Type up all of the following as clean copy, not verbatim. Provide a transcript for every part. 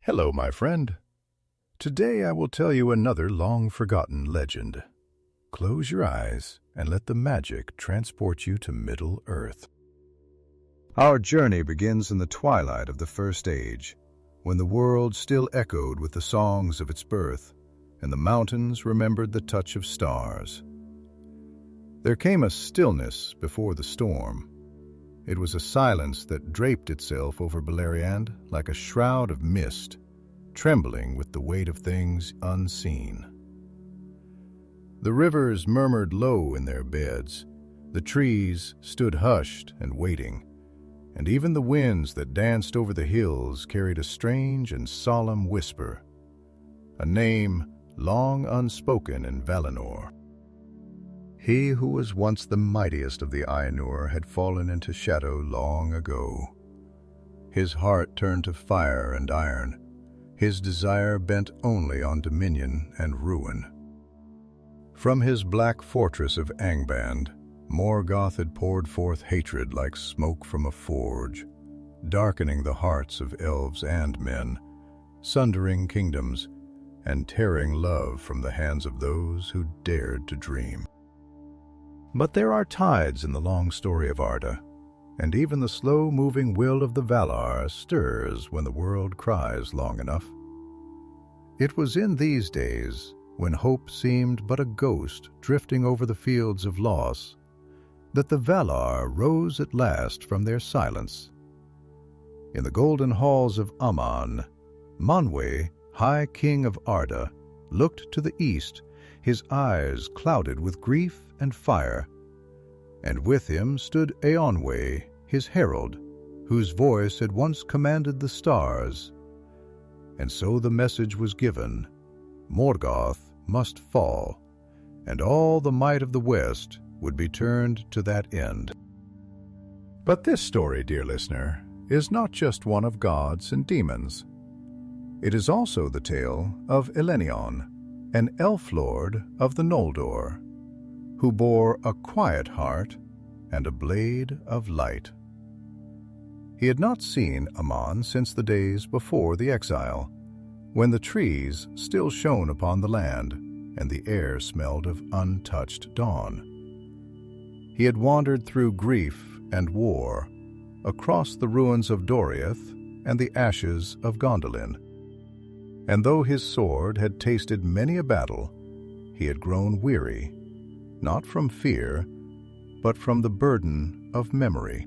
Hello, my friend. Today I will tell you another long-forgotten legend. Close your eyes and let the magic transport you to Middle-earth. Our journey begins in the twilight of the First Age, when the world still echoed with the songs of its birth, and the mountains remembered the touch of stars. There came a stillness before the storm. It was a silence that draped itself over Beleriand like a shroud of mist, trembling with the weight of things unseen. The rivers murmured low in their beds, the trees stood hushed and waiting, and even the winds that danced over the hills carried a strange and solemn whisper, a name long unspoken in Valinor. He who was once the mightiest of the Ainur had fallen into shadow long ago. His heart turned to fire and iron, his desire bent only on dominion and ruin. From his black fortress of Angband, Morgoth had poured forth hatred like smoke from a forge, darkening the hearts of elves and men, sundering kingdoms, and tearing love from the hands of those who dared to dream. But there are tides in the long story of Arda, and even the slow-moving will of the Valar stirs when the world cries long enough. It was in these days, when hope seemed but a ghost drifting over the fields of loss, that the Valar rose at last from their silence. In the golden halls of Aman, Manwë, High King of Arda, looked to the east, his eyes clouded with grief and fire, and with him stood Eönwë, his herald, whose voice had once commanded the stars. And so the message was given: Morgoth must fall, and all the might of the West would be turned to that end. But this story, dear listener, is not just one of gods and demons. It is also the tale of Elenion, an elf lord of the Noldor, who bore a quiet heart and a blade of light. He had not seen Aman since the days before the exile, when the trees still shone upon the land and the air smelled of untouched dawn. He had wandered through grief and war, across the ruins of Doriath and the ashes of Gondolin. And though his sword had tasted many a battle, he had grown weary, not from fear, but from the burden of memory.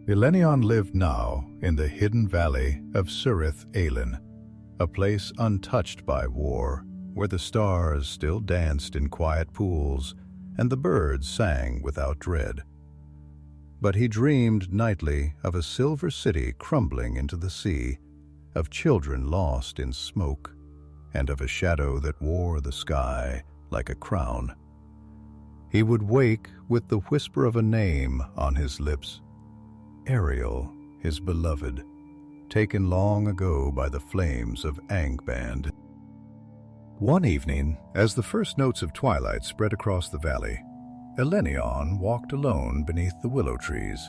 Elenion lived now in the hidden valley of Cirith Aelin, a place untouched by war, where the stars still danced in quiet pools and the birds sang without dread. But he dreamed nightly of a silver city crumbling into the sea, of children lost in smoke, and of a shadow that wore the sky like a crown. He would wake with the whisper of a name on his lips, Ariel, his beloved, taken long ago by the flames of Angband. One evening, as the first notes of twilight spread across the valley, Elenion walked alone beneath the willow trees.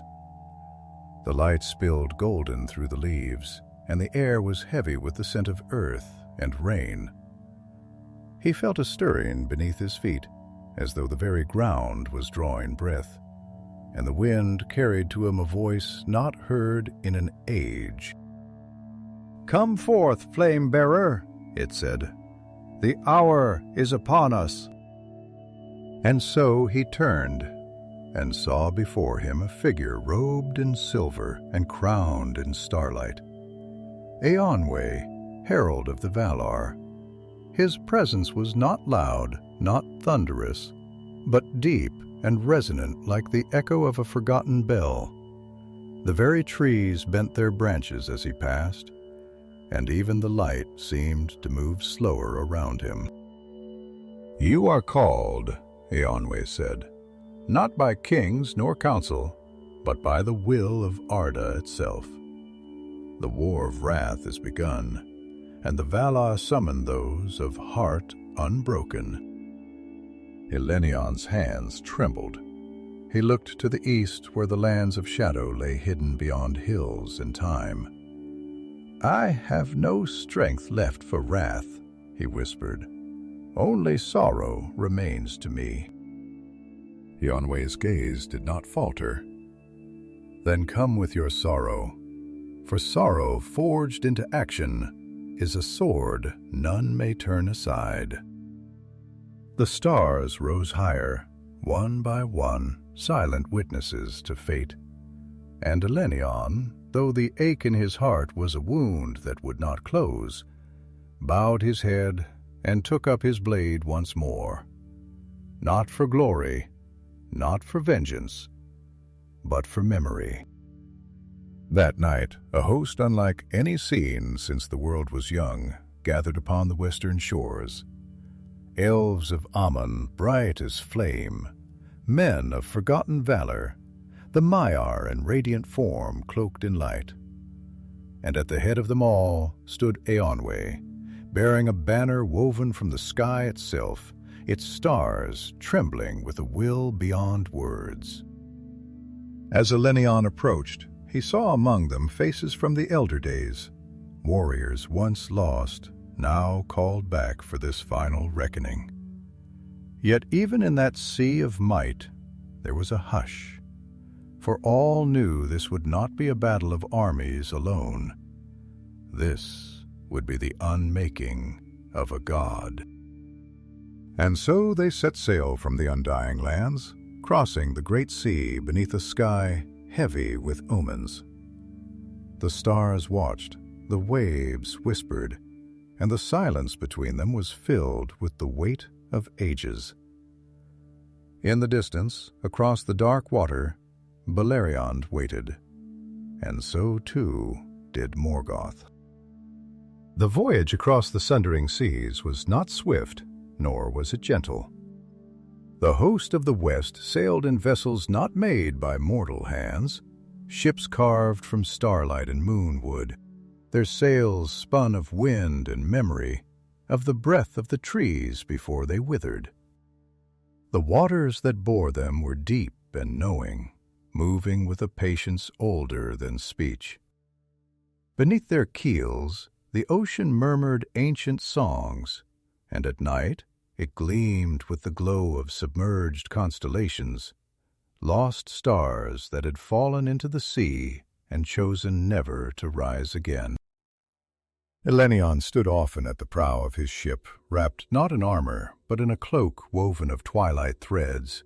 The light spilled golden through the leaves, and the air was heavy with the scent of earth and rain. He felt a stirring beneath his feet, as though the very ground was drawing breath, and the wind carried to him a voice not heard in an age. "Come forth, flame-bearer," it said. "The hour is upon us." And so he turned, and saw before him a figure robed in silver and crowned in starlight. Eönwë, herald of the Valar. His presence was not loud, not thunderous, but deep and resonant like the echo of a forgotten bell. The very trees bent their branches as he passed, and even the light seemed to move slower around him. "You are called," Eönwë said, "not by kings nor council, but by the will of Arda itself. The war of wrath is begun, and the Valar summon those of heart unbroken." Elenion's hands trembled. He looked to the east where the lands of shadow lay hidden beyond hills and time. "I have no strength left for wrath," he whispered. "Only sorrow remains to me." Eönwë's gaze did not falter. "Then come with your sorrow, for sorrow forged into action is a sword none may turn aside." The stars rose higher, one by one, silent witnesses to fate. And Elenion, though the ache in his heart was a wound that would not close, bowed his head and took up his blade once more. Not for glory, not for vengeance, but for memory. That night, a host unlike any seen since the world was young gathered upon the western shores. Elves of Aman, bright as flame, men of forgotten valor, the Maiar in radiant form cloaked in light. And at the head of them all stood Eönwë, bearing a banner woven from the sky itself, its stars trembling with a will beyond words. As Elenion approached, he saw among them faces from the elder days, warriors once lost, now called back for this final reckoning. Yet even in that sea of might, there was a hush, for all knew this would not be a battle of armies alone. This would be the unmaking of a god. And so they set sail from the undying lands, crossing the great sea beneath a sky heavy with omens. The stars watched, the waves whispered, and the silence between them was filled with the weight of ages. In the distance, across the dark water, Beleriand waited, and so too did Morgoth. The voyage across the sundering seas was not swift, nor was it gentle. The host of the West sailed in vessels not made by mortal hands, ships carved from starlight and moonwood, their sails spun of wind and memory, of the breath of the trees before they withered. The waters that bore them were deep and knowing, moving with a patience older than speech. Beneath their keels, the ocean murmured ancient songs, and at night it gleamed with the glow of submerged constellations, lost stars that had fallen into the sea and chosen never to rise again. Elenion stood often at the prow of his ship, wrapped not in armor, but in a cloak woven of twilight threads,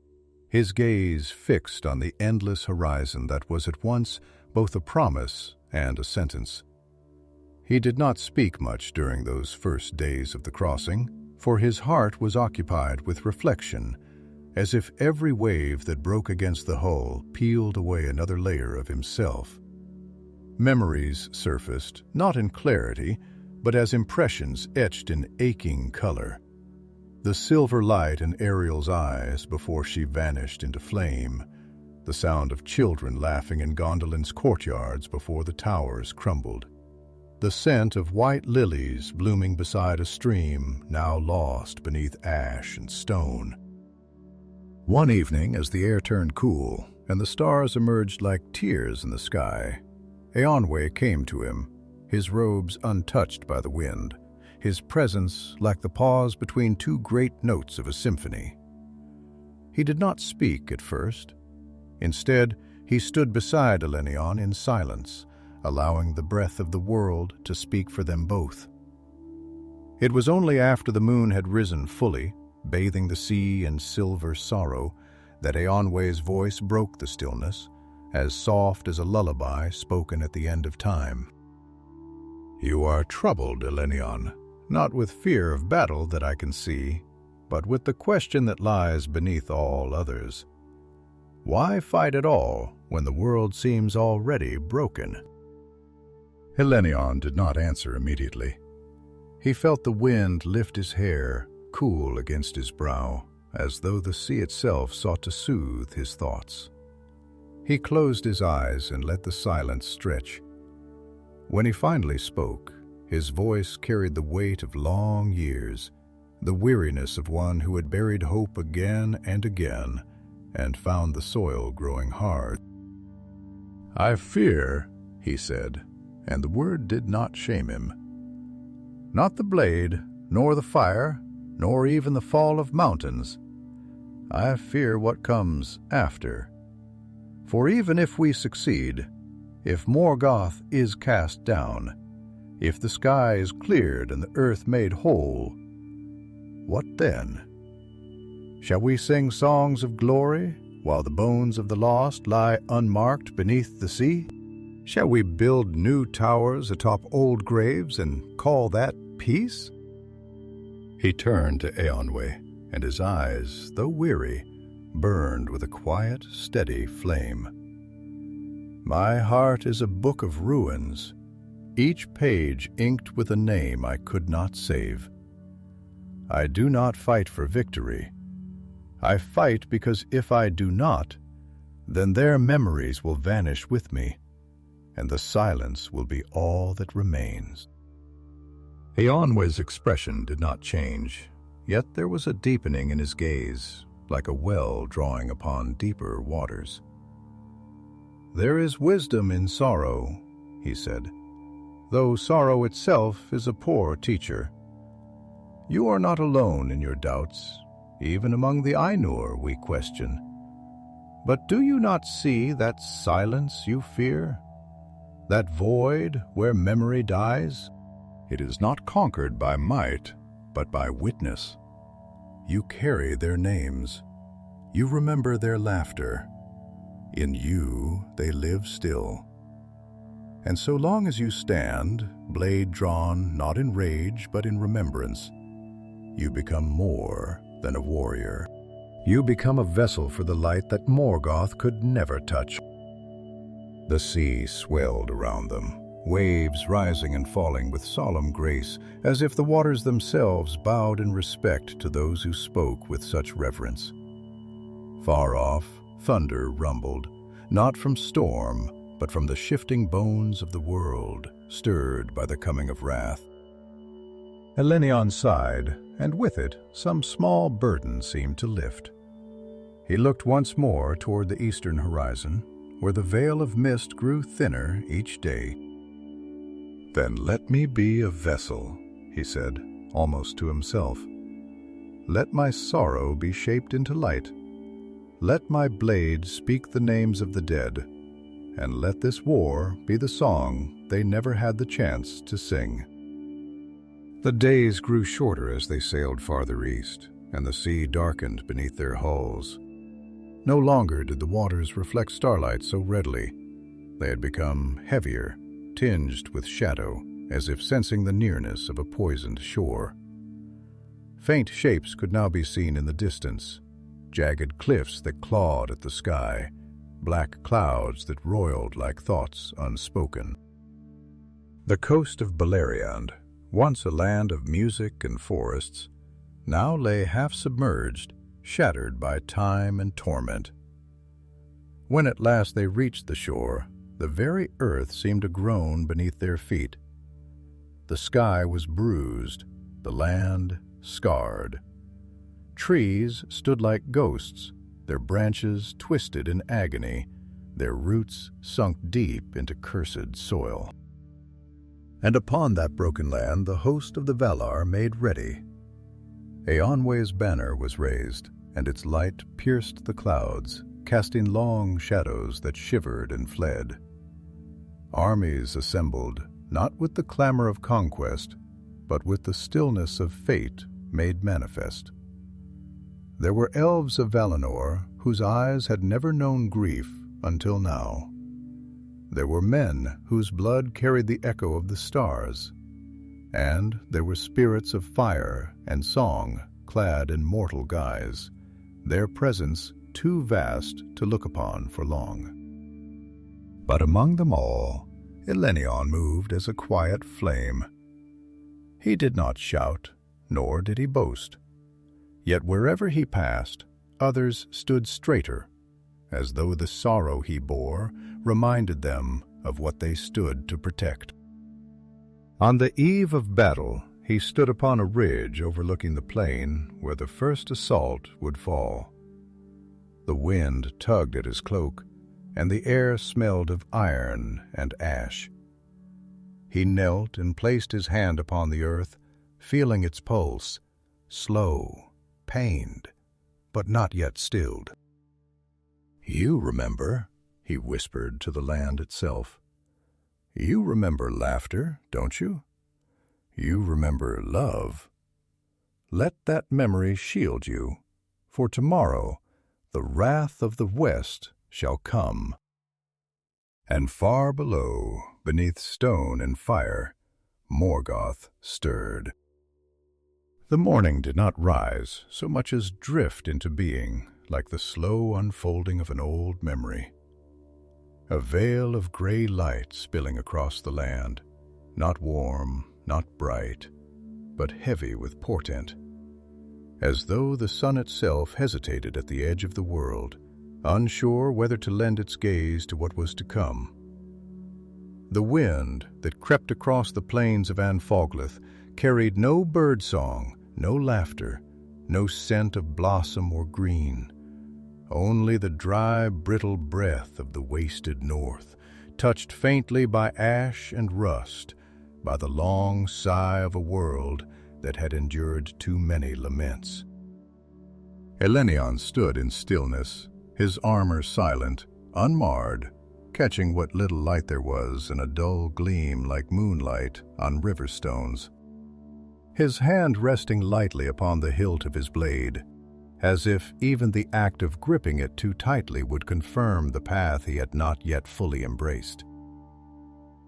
his gaze fixed on the endless horizon that was at once both a promise and a sentence. He did not speak much during those first days of the crossing, for his heart was occupied with reflection, as if every wave that broke against the hull peeled away another layer of himself. Memories surfaced, not in clarity, but as impressions etched in aching color. The silver light in Ariel's eyes before she vanished into flame, the sound of children laughing in Gondolin's courtyards before the towers crumbled, the scent of white lilies blooming beside a stream now lost beneath ash and stone. One evening, as the air turned cool and the stars emerged like tears in the sky, Eönwë came to him, his robes untouched by the wind, his presence like the pause between two great notes of a symphony. He did not speak at first. Instead, he stood beside Elenion in silence, allowing the breath of the world to speak for them both. It was only after the moon had risen fully, bathing the sea in silver sorrow, that Eönwë's voice broke the stillness, as soft as a lullaby spoken at the end of time. "You are troubled, Elenion, not with fear of battle that I can see, but with the question that lies beneath all others. Why fight at all when the world seems already broken?" Elenion did not answer immediately. He felt the wind lift his hair, cool against his brow, as though the sea itself sought to soothe his thoughts. He closed his eyes and let the silence stretch. When he finally spoke, his voice carried the weight of long years, the weariness of one who had buried hope again and again and found the soil growing hard. "I fear," he said, and the word did not shame him. Not the blade, nor the fire, nor even the fall of mountains. I fear what comes after. For even if we succeed, if Morgoth is cast down, if the sky is cleared and the earth made whole, what then? Shall we sing songs of glory while the bones of the lost lie unmarked beneath the sea? Shall we build new towers atop old graves and call that peace? He turned to Eönwë, and his eyes, though weary, burned with a quiet, steady flame. My heart is a book of ruins, each page inked with a name I could not save. I do not fight for victory. I fight because if I do not, then their memories will vanish with me, and the silence will be all that remains. Eönwë's expression did not change, yet there was a deepening in his gaze, like a well drawing upon deeper waters. There is wisdom in sorrow, he said, though sorrow itself is a poor teacher. You are not alone in your doubts. Even among the Ainur we question. But do you not see that silence you fear? That void where memory dies? It is not conquered by might, but by witness. You carry their names. You remember their laughter. In you they live still. And so long as you stand, blade drawn not in rage but in remembrance, you become more than a warrior. You become a vessel for the light that Morgoth could never touch. The sea swelled around them, waves rising and falling with solemn grace, as if the waters themselves bowed in respect to those who spoke with such reverence. Far off, thunder rumbled, not from storm, but from the shifting bones of the world, stirred by the coming of wrath. Elenion sighed, and with it some small burden seemed to lift. He looked once more toward the eastern horizon, where the veil of mist grew thinner each day. Then let me be a vessel, he said, almost to himself. Let my sorrow be shaped into light. Let my blade speak the names of the dead, and let this war be the song they never had the chance to sing. The days grew shorter as they sailed farther east, and the sea darkened beneath their hulls. No longer did the waters reflect starlight so readily. They had become heavier, tinged with shadow, as if sensing the nearness of a poisoned shore. Faint shapes could now be seen in the distance, jagged cliffs that clawed at the sky, black clouds that roiled like thoughts unspoken. The coast of Beleriand, once a land of music and forests, now lay half-submerged, shattered by time and torment. When at last they reached the shore, the very earth seemed to groan beneath their feet. The sky was bruised, the land scarred. Trees stood like ghosts, their branches twisted in agony, their roots sunk deep into cursed soil. And upon that broken land the host of the Valar made ready. Eönwë's banner was raised, and its light pierced the clouds, casting long shadows that shivered and fled. Armies assembled, not with the clamor of conquest, but with the stillness of fate made manifest. There were elves of Valinor whose eyes had never known grief until now. There were men whose blood carried the echo of the stars, and there were spirits of fire and song clad in mortal guise, their presence too vast to look upon for long. But among them all, Elenion moved as a quiet flame. He did not shout, nor did he boast. Yet wherever he passed, others stood straighter, as though the sorrow he bore reminded them of what they stood to protect. On the eve of battle, he stood upon a ridge overlooking the plain where the first assault would fall. The wind tugged at his cloak, and the air smelled of iron and ash. He knelt and placed his hand upon the earth, feeling its pulse, slow, pained, but not yet stilled. "You remember," he whispered to the land itself. "You remember laughter, don't you? You remember love. Let that memory shield you, for tomorrow the wrath of the West shall come." And far below, beneath stone and fire, Morgoth stirred. The morning did not rise so much as drift into being, like the slow unfolding of an old memory. A veil of gray light spilling across the land, not warm, not bright, but heavy with portent, as though the sun itself hesitated at the edge of the world, unsure whether to lend its gaze to what was to come. The wind that crept across the plains of Anfoglath carried no bird-song, no laughter, no scent of blossom or green, only the dry, brittle breath of the wasted north, touched faintly by ash and rust, by the long sigh of a world that had endured too many laments. Elenion stood in stillness, his armor silent, unmarred, catching what little light there was in a dull gleam like moonlight on river stones. His hand resting lightly upon the hilt of his blade, as if even the act of gripping it too tightly would confirm the path he had not yet fully embraced.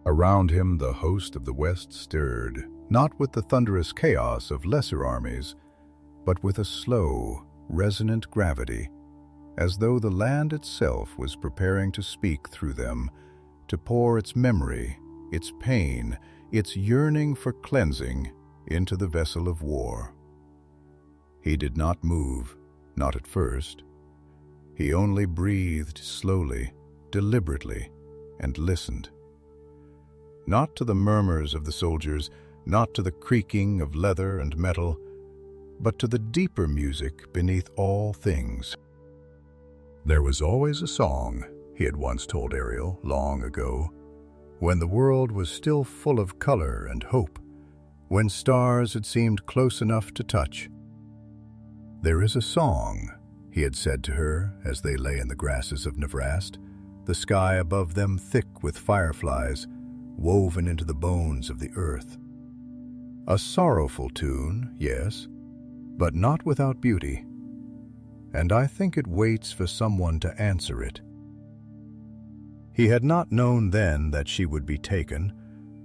Around him the host of the West stirred, not with the thunderous chaos of lesser armies, but with a slow, resonant gravity, as though the land itself was preparing to speak through them, to pour its memory, its pain, its yearning for cleansing into the vessel of war. He did not move, not at first. He only breathed slowly, deliberately, and listened. Not to the murmurs of the soldiers, not to the creaking of leather and metal, but to the deeper music beneath all things. There was always a song, he had once told Ariel long ago, when the world was still full of color and hope, when stars had seemed close enough to touch. "There is a song," he had said to her as they lay in the grasses of Nevrast, the sky above them thick with fireflies, woven into the bones of the earth. A sorrowful tune, yes, but not without beauty. And I think it waits for someone to answer it. He had not known then that she would be taken,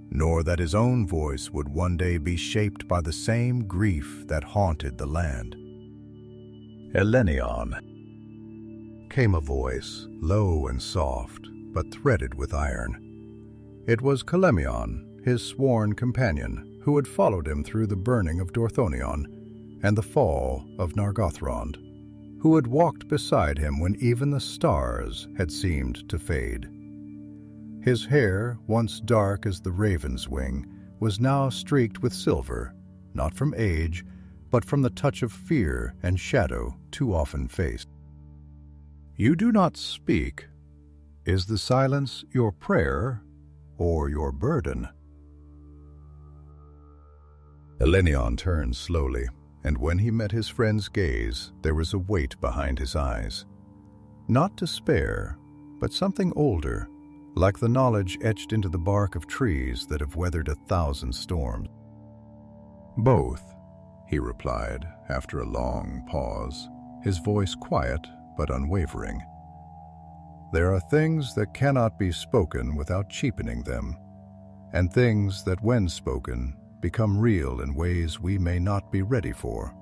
nor that his own voice would one day be shaped by the same grief that haunted the land. "Elenion," came a voice, low and soft, but threaded with iron. It was Culminates, his sworn companion, who had followed him through the burning of Dorthonion and the fall of Nargothrond, who had walked beside him when even the stars had seemed to fade. His hair, once dark as the raven's wing, was now streaked with silver, not from age, but from the touch of fear and shadow too often faced. "You do not speak. Is the silence your prayer or your burden?" Elenion turned slowly, and when he met his friend's gaze, there was a weight behind his eyes. Not despair, but something older, like the knowledge etched into the bark of trees that have weathered 1,000 storms. "Both," he replied after a long pause, his voice quiet but unwavering. "There are things that cannot be spoken without cheapening them, and things that, when spoken, become real in ways we may not be ready for.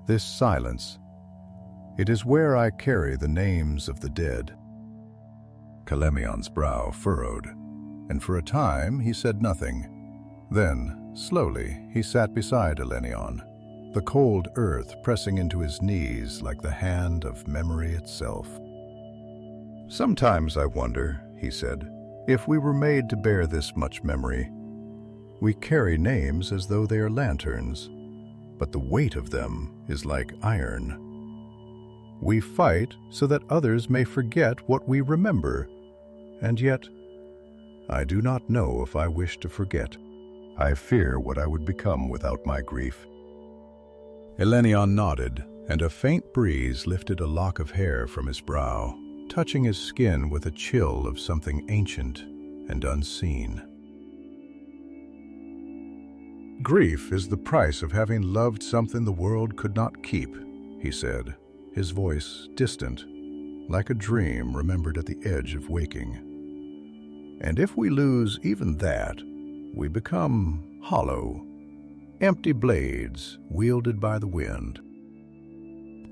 This silence, it is where I carry the names of the dead." Culminates' brow furrowed, and for a time he said nothing. Then, slowly, he sat beside Elenion, the cold earth pressing into his knees like the hand of memory itself. "Sometimes I wonder," he said, "if we were made to bear this much memory. We carry names as though they are lanterns, but the weight of them is like iron. We fight so that others may forget what we remember, and yet I do not know if I wish to forget. I fear what I would become without my grief." Elenion nodded, and a faint breeze lifted a lock of hair from his brow, touching his skin with a chill of something ancient and unseen. "Grief is the price of having loved something the world could not keep," he said, his voice distant, like a dream remembered at the edge of waking. "And if we lose even that, we become hollow, empty blades wielded by the wind."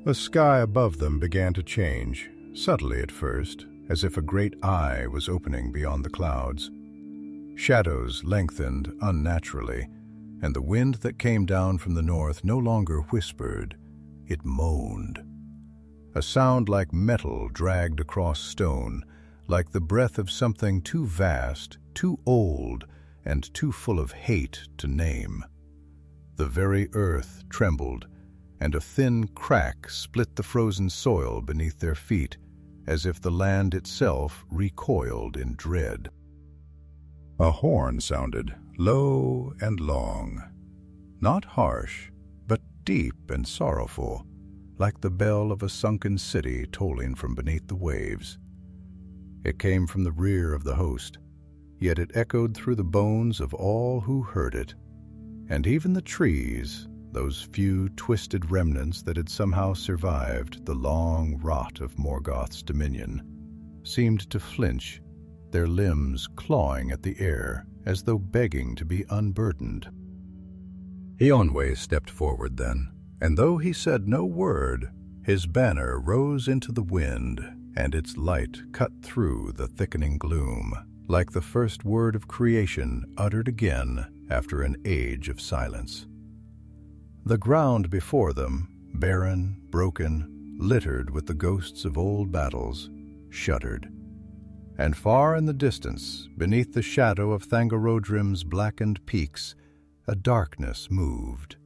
The sky above them began to change, subtly at first, as if a great eye was opening beyond the clouds. Shadows lengthened unnaturally, and the wind that came down from the north no longer whispered, it moaned. A sound like metal dragged across stone, like the breath of something too vast, too old, and too full of hate to name. The very earth trembled, and a thin crack split the frozen soil beneath their feet, as if the land itself recoiled in dread. A horn sounded, low and long, not harsh, but deep and sorrowful, like the bell of a sunken city tolling from beneath the waves. It came from the rear of the host, yet it echoed through the bones of all who heard it, and even the trees, those few twisted remnants that had somehow survived the long rot of Morgoth's dominion, seemed to flinch, their limbs clawing at the air as though begging to be unburdened. Eönwë stepped forward then, and though he said no word, his banner rose into the wind, and its light cut through the thickening gloom, like the first word of creation uttered again after an age of silence. The ground before them, barren, broken, littered with the ghosts of old battles, shuddered. And far in the distance, beneath the shadow of Thangorodrim's blackened peaks, a darkness moved.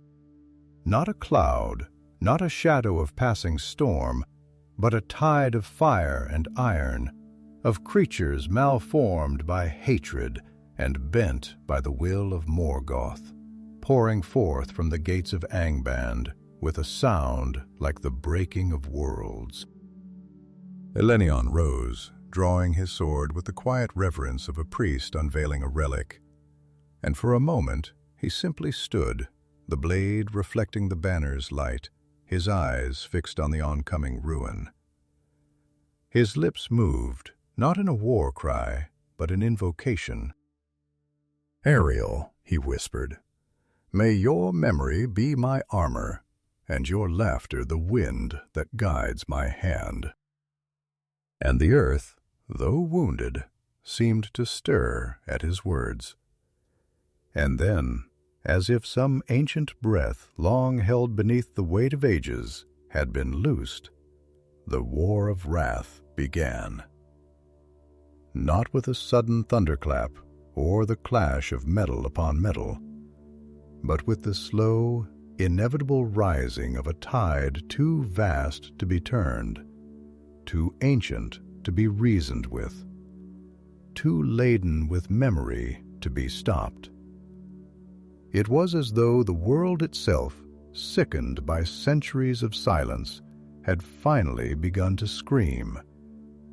Not a cloud, not a shadow of passing storm, but a tide of fire and iron, of creatures malformed by hatred and bent by the will of Morgoth, pouring forth from the gates of Angband with a sound like the breaking of worlds. Elenion rose, drawing his sword with the quiet reverence of a priest unveiling a relic, and for a moment he simply stood, the blade reflecting the banner's light, his eyes fixed on the oncoming ruin. His lips moved, not in a war cry, but an invocation. "Ariel," he whispered, "may your memory be my armor, and your laughter the wind that guides my hand." And the earth, though wounded, seemed to stir at his words. And then, as if some ancient breath long held beneath the weight of ages had been loosed, the war of wrath began. Not with a sudden thunderclap or the clash of metal upon metal, but with the slow, inevitable rising of a tide too vast to be turned, too ancient to be reasoned with, too laden with memory to be stopped. It was as though the world itself, sickened by centuries of silence, had finally begun to scream,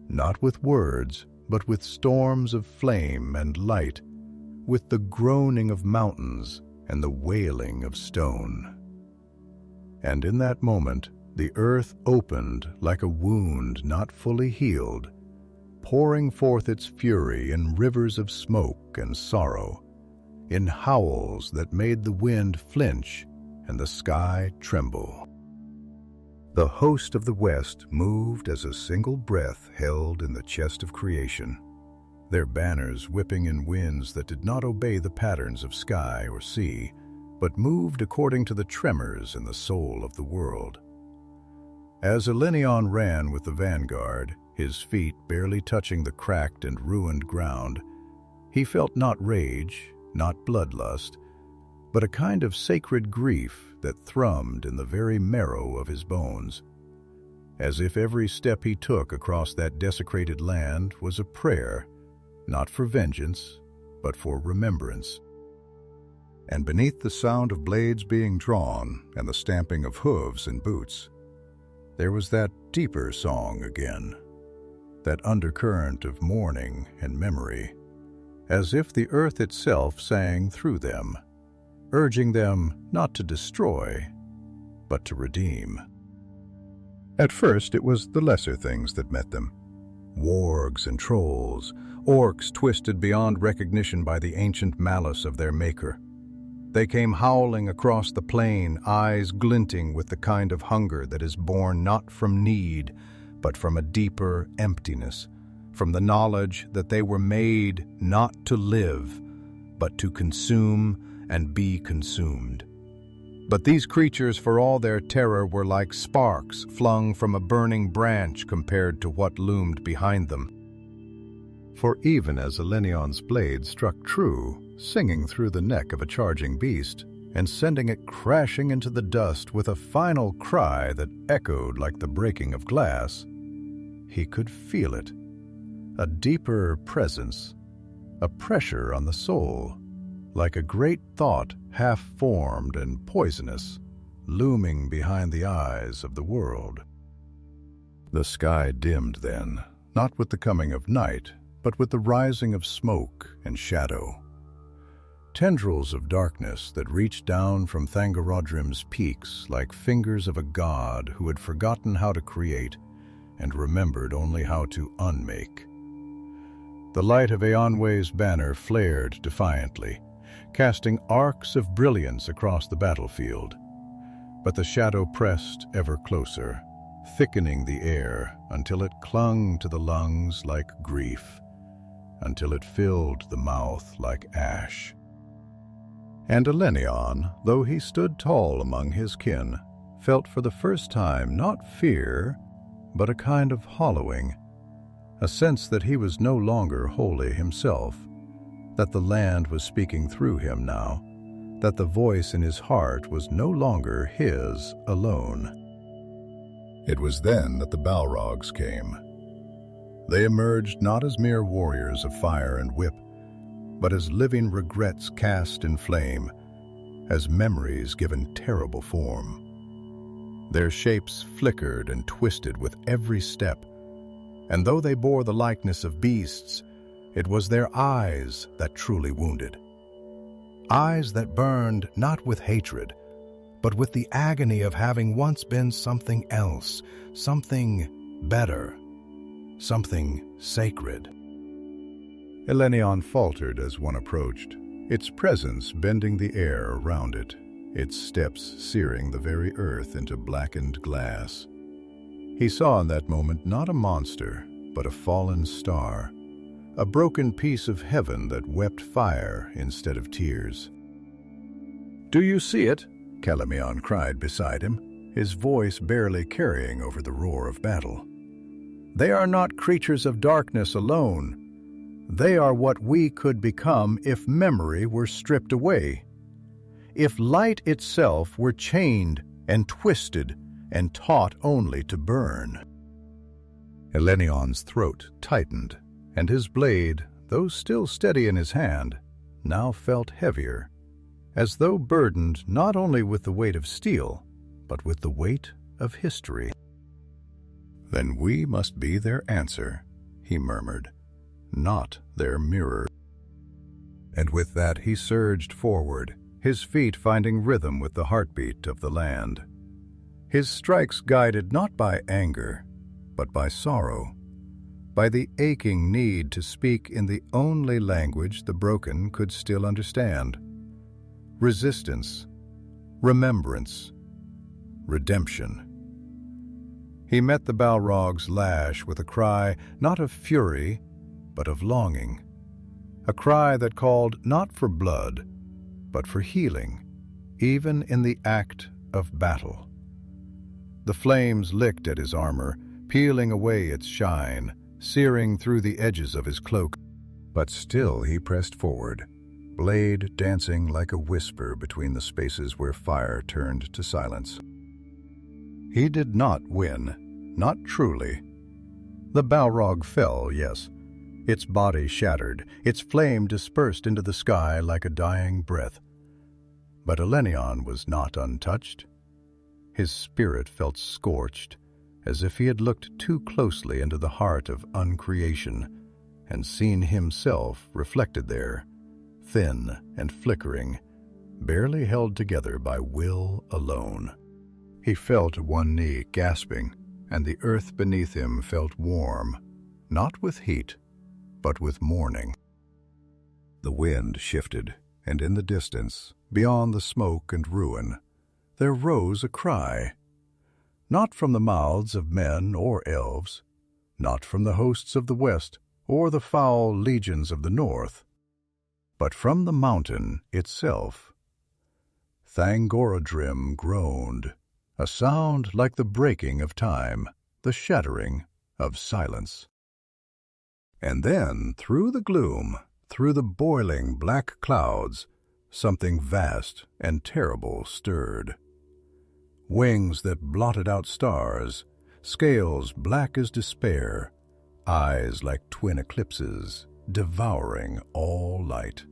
not with words, but with storms of flame and light, with the groaning of mountains and the wailing of stone. And in that moment, the earth opened like a wound not fully healed, pouring forth its fury in rivers of smoke and sorrow, in howls that made the wind flinch and the sky tremble. The host of the West moved as a single breath held in the chest of creation, their banners whipping in winds that did not obey the patterns of sky or sea, but moved according to the tremors in the soul of the world. As Elenion ran with the vanguard, his feet barely touching the cracked and ruined ground, he felt not rage, not bloodlust, but a kind of sacred grief that thrummed in the very marrow of his bones, as if every step he took across that desecrated land was a prayer, not for vengeance, but for remembrance. And beneath the sound of blades being drawn and the stamping of hooves and boots, there was that deeper song again, that undercurrent of mourning and memory, as if the earth itself sang through them, urging them not to destroy, but to redeem. At first it was the lesser things that met them. Wargs and trolls, orcs twisted beyond recognition by the ancient malice of their maker. They came howling across the plain, eyes glinting with the kind of hunger that is born not from need, but from a deeper emptiness, from the knowledge that they were made not to live, but to consume and be consumed. But these creatures, for all their terror, were like sparks flung from a burning branch compared to what loomed behind them. For even as Elenion's blade struck true, singing through the neck of a charging beast, and sending it crashing into the dust with a final cry that echoed like the breaking of glass, he could feel it. A deeper presence, a pressure on the soul, like a great thought half-formed and poisonous, looming behind the eyes of the world. The sky dimmed then, not with the coming of night, but with the rising of smoke and shadow. Tendrils of darkness that reached down from Thangorodrim's peaks like fingers of a god who had forgotten how to create and remembered only how to unmake. The light of Eönwë's banner flared defiantly, casting arcs of brilliance across the battlefield. But the shadow pressed ever closer, thickening the air until it clung to the lungs like grief, until it filled the mouth like ash. And Elenion, though he stood tall among his kin, felt for the first time not fear, but a kind of hollowing, a sense that he was no longer wholly himself, that the land was speaking through him now, that the voice in his heart was no longer his alone. It was then that the Balrogs came. They emerged not as mere warriors of fire and whip, but as living regrets cast in flame, as memories given terrible form. Their shapes flickered and twisted with every step, and though they bore the likeness of beasts, it was their eyes that truly wounded. Eyes that burned not with hatred, but with the agony of having once been something else, something better, something sacred. Elenion faltered as one approached, its presence bending the air around it, its steps searing the very earth into blackened glass. He saw in that moment not a monster, but a fallen star, a broken piece of heaven that wept fire instead of tears. "Do you see it?" Elenion cried beside him, his voice barely carrying over the roar of battle. "They are not creatures of darkness alone. They are what we could become if memory were stripped away, if light itself were chained and twisted and taught only to burn." Elenion's throat tightened, and his blade, though still steady in his hand, now felt heavier, as though burdened not only with the weight of steel, but with the weight of history. "Then we must be their answer," he murmured, "not their mirror." And with that he surged forward, his feet finding rhythm with the heartbeat of the land. His strikes guided not by anger, but by sorrow, by the aching need to speak in the only language the broken could still understand. Resistance, remembrance, redemption. He met the Balrog's lash with a cry not of fury, but of longing, a cry that called not for blood, but for healing, even in the act of battle. The flames licked at his armor, peeling away its shine, searing through the edges of his cloak. But still he pressed forward, blade dancing like a whisper between the spaces where fire turned to silence. He did not win, not truly. The Balrog fell, yes. Its body shattered, its flame dispersed into the sky like a dying breath. But Elenion was not untouched. His spirit felt scorched, as if he had looked too closely into the heart of uncreation and seen himself reflected there, thin and flickering, barely held together by will alone. He fell to one knee, gasping, and the earth beneath him felt warm, not with heat, but with mourning. The wind shifted, and in the distance, beyond the smoke and ruin, there rose a cry. Not from the mouths of men or elves, not from the hosts of the west or the foul legions of the north, but from the mountain itself. Thangorodrim groaned, a sound like the breaking of time, the shattering of silence. And then, through the gloom, through the boiling black clouds, something vast and terrible stirred. Wings that blotted out stars, scales black as despair, eyes like twin eclipses, devouring all light.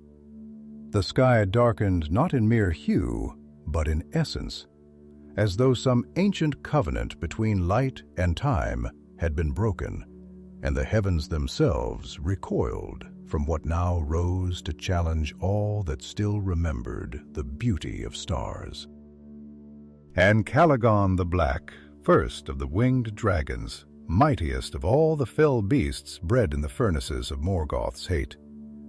The sky darkened not in mere hue, but in essence, as though some ancient covenant between light and time had been broken, and the heavens themselves recoiled from what now rose to challenge all that still remembered the beauty of stars. Ancalagon the Black, first of the winged dragons, mightiest of all the fell beasts bred in the furnaces of Morgoth's hate,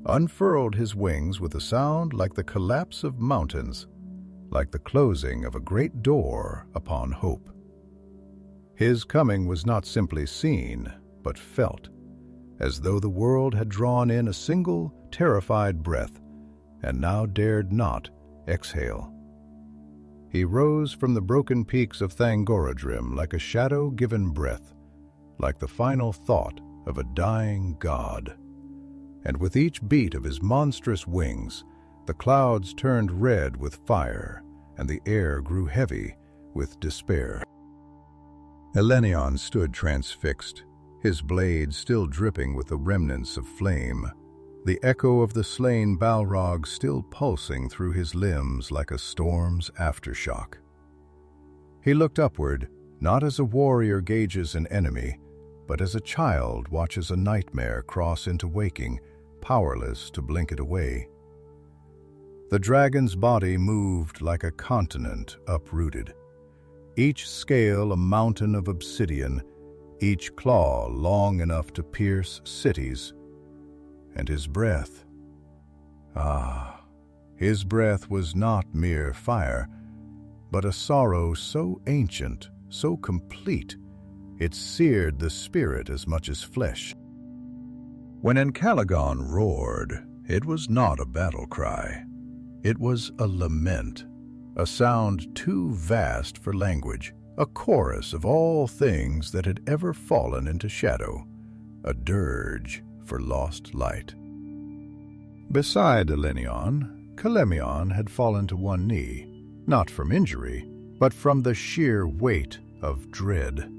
unfurled his wings with a sound like the collapse of mountains, like the closing of a great door upon hope. His coming was not simply seen, but felt, as though the world had drawn in a single terrified breath, and now dared not exhale. He rose from the broken peaks of Thangorodrim like a shadow given breath, like the final thought of a dying god. And with each beat of his monstrous wings, the clouds turned red with fire, and the air grew heavy with despair. Elenion stood transfixed, his blade still dripping with the remnants of flame, the echo of the slain Balrog still pulsing through his limbs like a storm's aftershock. He looked upward, not as a warrior gauges an enemy, but as a child watches a nightmare cross into waking, powerless to blink it away. The dragon's body moved like a continent uprooted, each scale a mountain of obsidian, each claw long enough to pierce cities. And his breath, his breath was not mere fire, but a sorrow so ancient, so complete, it seared the spirit as much as flesh. When Ancalagon roared, it was not a battle cry. It was a lament, a sound too vast for language, a chorus of all things that had ever fallen into shadow, a dirge for lost light. Beside Elenion, Culminates had fallen to one knee, not from injury, but from the sheer weight of dread.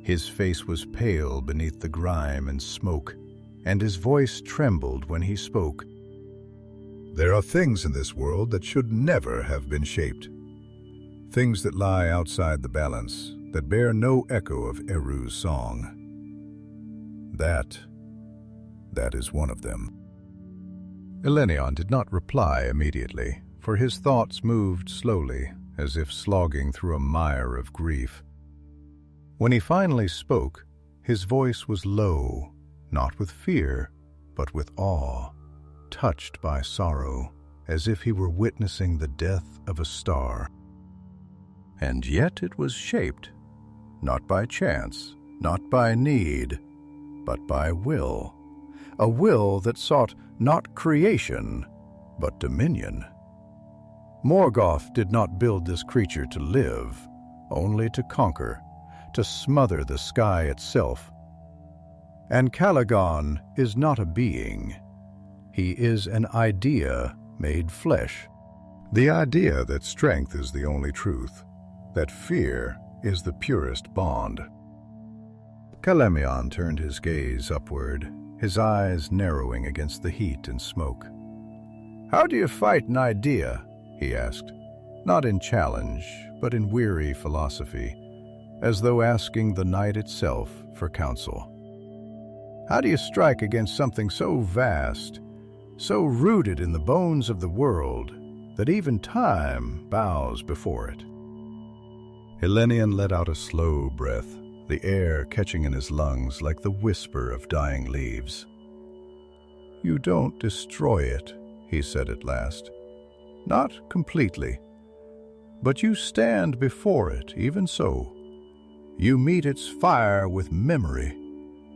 His face was pale beneath the grime and smoke, and his voice trembled when he spoke. There are things in this world that should never have been shaped. Things that lie outside the balance, that bear no echo of Eru's song. That is one of them. Elenion did not reply immediately, for his thoughts moved slowly, as if slogging through a mire of grief. When he finally spoke, his voice was low, not with fear, but with awe, touched by sorrow, as if he were witnessing the death of a star. And yet it was shaped, not by chance, not by need, but by will, a will that sought not creation, but dominion. Morgoth did not build this creature to live, only to conquer, to smother the sky itself. Ancalagon is not a being. He is an idea made flesh. The idea that strength is the only truth, that fear is the purest bond. Culminates turned his gaze upward, his eyes narrowing against the heat and smoke. "How do you fight an idea?" he asked, not in challenge, but in weary philosophy, as though asking the night itself for counsel. "How do you strike against something so vast, so rooted in the bones of the world, that even time bows before it?" Elenion let out a slow breath, the air catching in his lungs like the whisper of dying leaves. "You don't destroy it," he said at last. "Not completely. But you stand before it, even so. You meet its fire with memory,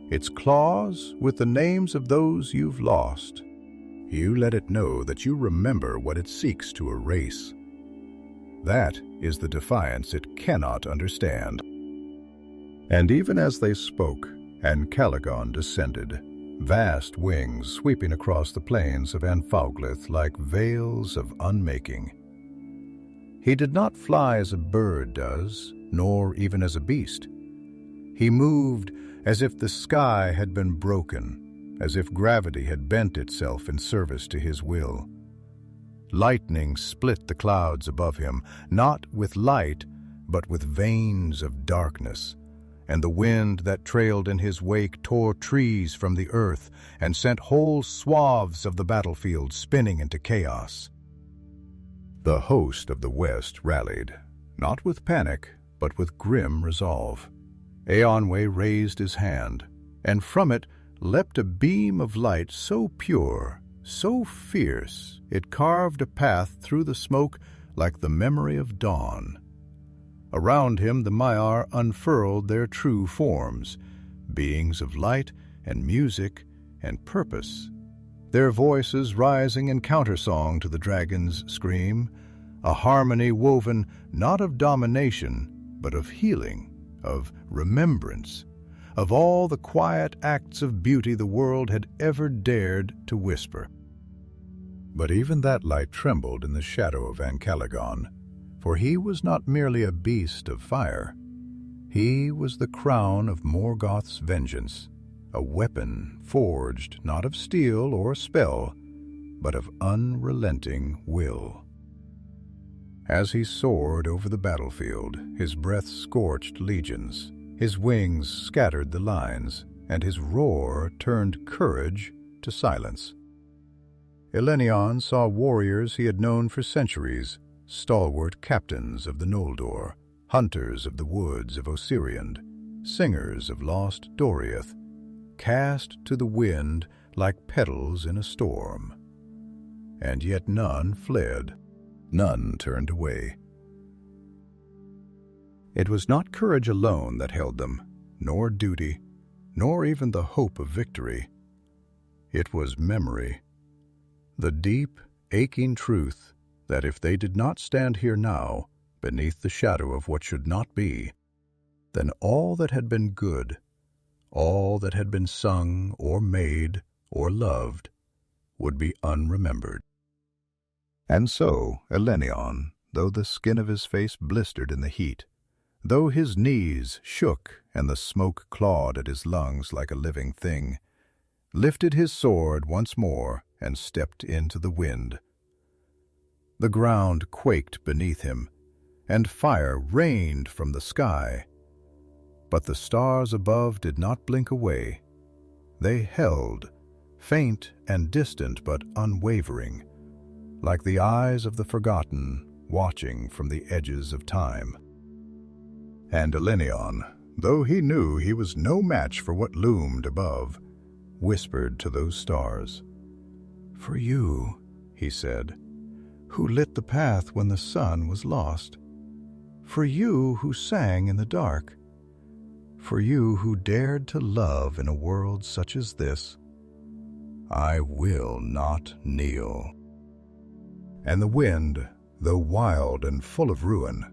its claws with the names of those you've lost. You let it know that you remember what it seeks to erase. That is the defiance it cannot understand." And even as they spoke, Ancalagon descended, vast wings sweeping across the plains of Anfauglith like veils of unmaking. He did not fly as a bird does, nor even as a beast. He moved as if the sky had been broken, as if gravity had bent itself in service to his will. Lightning split the clouds above him, not with light, but with veins of darkness, and the wind that trailed in his wake tore trees from the earth and sent whole swaths of the battlefield spinning into chaos. The host of the West rallied, not with panic, but with grim resolve. Eönwë raised his hand, and from it leapt a beam of light so pure, so fierce, it carved a path through the smoke like the memory of dawn. Around him the Maiar unfurled their true forms, beings of light and music and purpose, their voices rising in countersong to the dragon's scream, a harmony woven not of domination, but of healing, of remembrance, of all the quiet acts of beauty the world had ever dared to whisper. But even that light trembled in the shadow of Ancalagon, for he was not merely a beast of fire. He was the crown of Morgoth's vengeance, a weapon forged not of steel or spell, but of unrelenting will. As he soared over the battlefield, his breath scorched legions, his wings scattered the lines, and his roar turned courage to silence. Elenion saw warriors he had known for centuries, stalwart captains of the Noldor, hunters of the woods of Osiriand, singers of lost Doriath, cast to the wind like petals in a storm. And yet none fled, none turned away. It was not courage alone that held them, nor duty, nor even the hope of victory. It was memory, the deep, aching truth that if they did not stand here now, beneath the shadow of what should not be, then all that had been good, all that had been sung or made or loved, would be unremembered. And so Elenion, though the skin of his face blistered in the heat, though his knees shook and the smoke clawed at his lungs like a living thing, lifted his sword once more and stepped into the wind. The ground quaked beneath him, and fire rained from the sky. But the stars above did not blink away. They held, faint and distant but unwavering, like the eyes of the forgotten watching from the edges of time. And Elenion, though he knew he was no match for what loomed above, whispered to those stars. "For you," he said, "who lit the path when the sun was lost. For you who sang in the dark. For you who dared to love in a world such as this. I will not kneel." And the wind, though wild and full of ruin,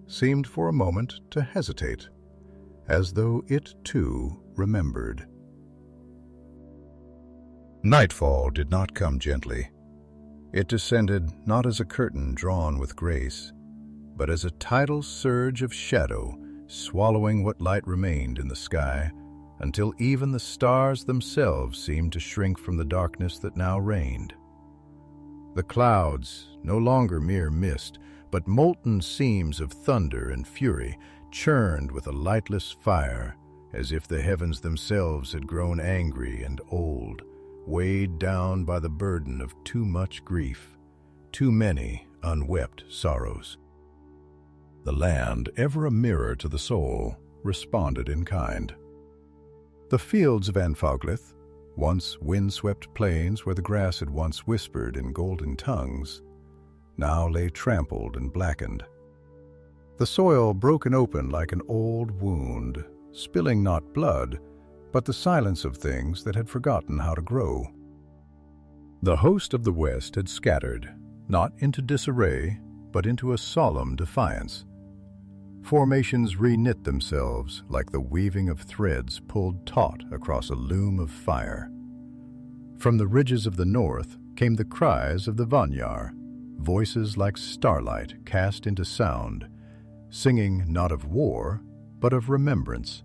seemed for a moment to hesitate, as though it too remembered. Nightfall did not come gently. It descended not as a curtain drawn with grace, but as a tidal surge of shadow swallowing what light remained in the sky, until even the stars themselves seemed to shrink from the darkness that now reigned. The clouds, no longer mere mist, but molten seams of thunder and fury, churned with a lightless fire, as if the heavens themselves had grown angry and old, weighed down by the burden of too much grief, too many unwept sorrows. The land, ever a mirror to the soul, responded in kind. The fields of Anfauglith, once wind-swept plains where the grass had once whispered in golden tongues, now lay trampled and blackened. The soil broken open like an old wound, spilling not blood, but the silence of things that had forgotten how to grow. The host of the West had scattered, not into disarray, but into a solemn defiance. Formations reknit themselves like the weaving of threads pulled taut across a loom of fire. From the ridges of the north came the cries of the Vanyar, voices like starlight cast into sound, singing not of war, but of remembrance,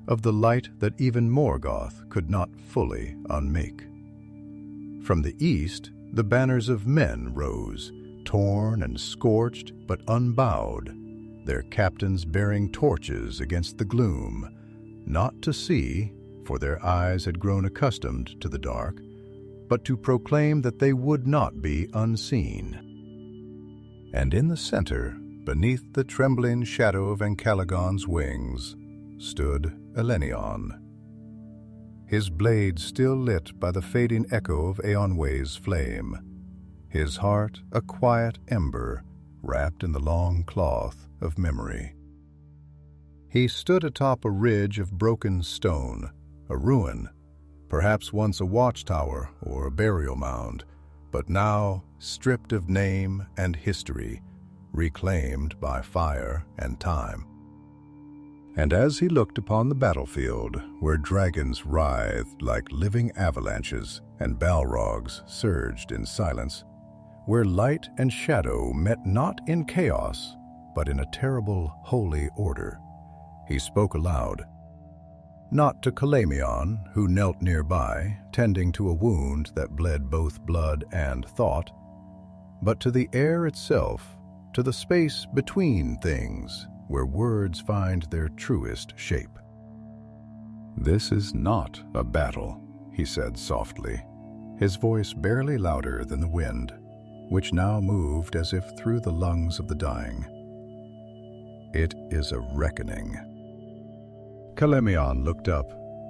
of the light that even Morgoth could not fully unmake. From the east, the banners of men rose, torn and scorched but unbowed, their captains bearing torches against the gloom, not to see, for their eyes had grown accustomed to the dark, but to proclaim that they would not be unseen. And in the center, beneath the trembling shadow of Ancalagon's wings, stood Elenion, his blade still lit by the fading echo of Eönwë's flame, his heart a quiet ember wrapped in the long cloth of memory. He stood atop a ridge of broken stone, a ruin, perhaps once a watchtower or a burial mound, but now stripped of name and history, reclaimed by fire and time. And as he looked upon the battlefield, where dragons writhed like living avalanches and balrogs surged in silence, where light and shadow met not in chaos, but in a terrible holy order, he spoke aloud, not to Calamion, who knelt nearby, tending to a wound that bled both blood and thought, but to the air itself, to the space between things, where words find their truest shape. "This is not a battle," he said softly, his voice barely louder than the wind, which now moved as if through the lungs of the dying. "It is a reckoning." Calamion looked up,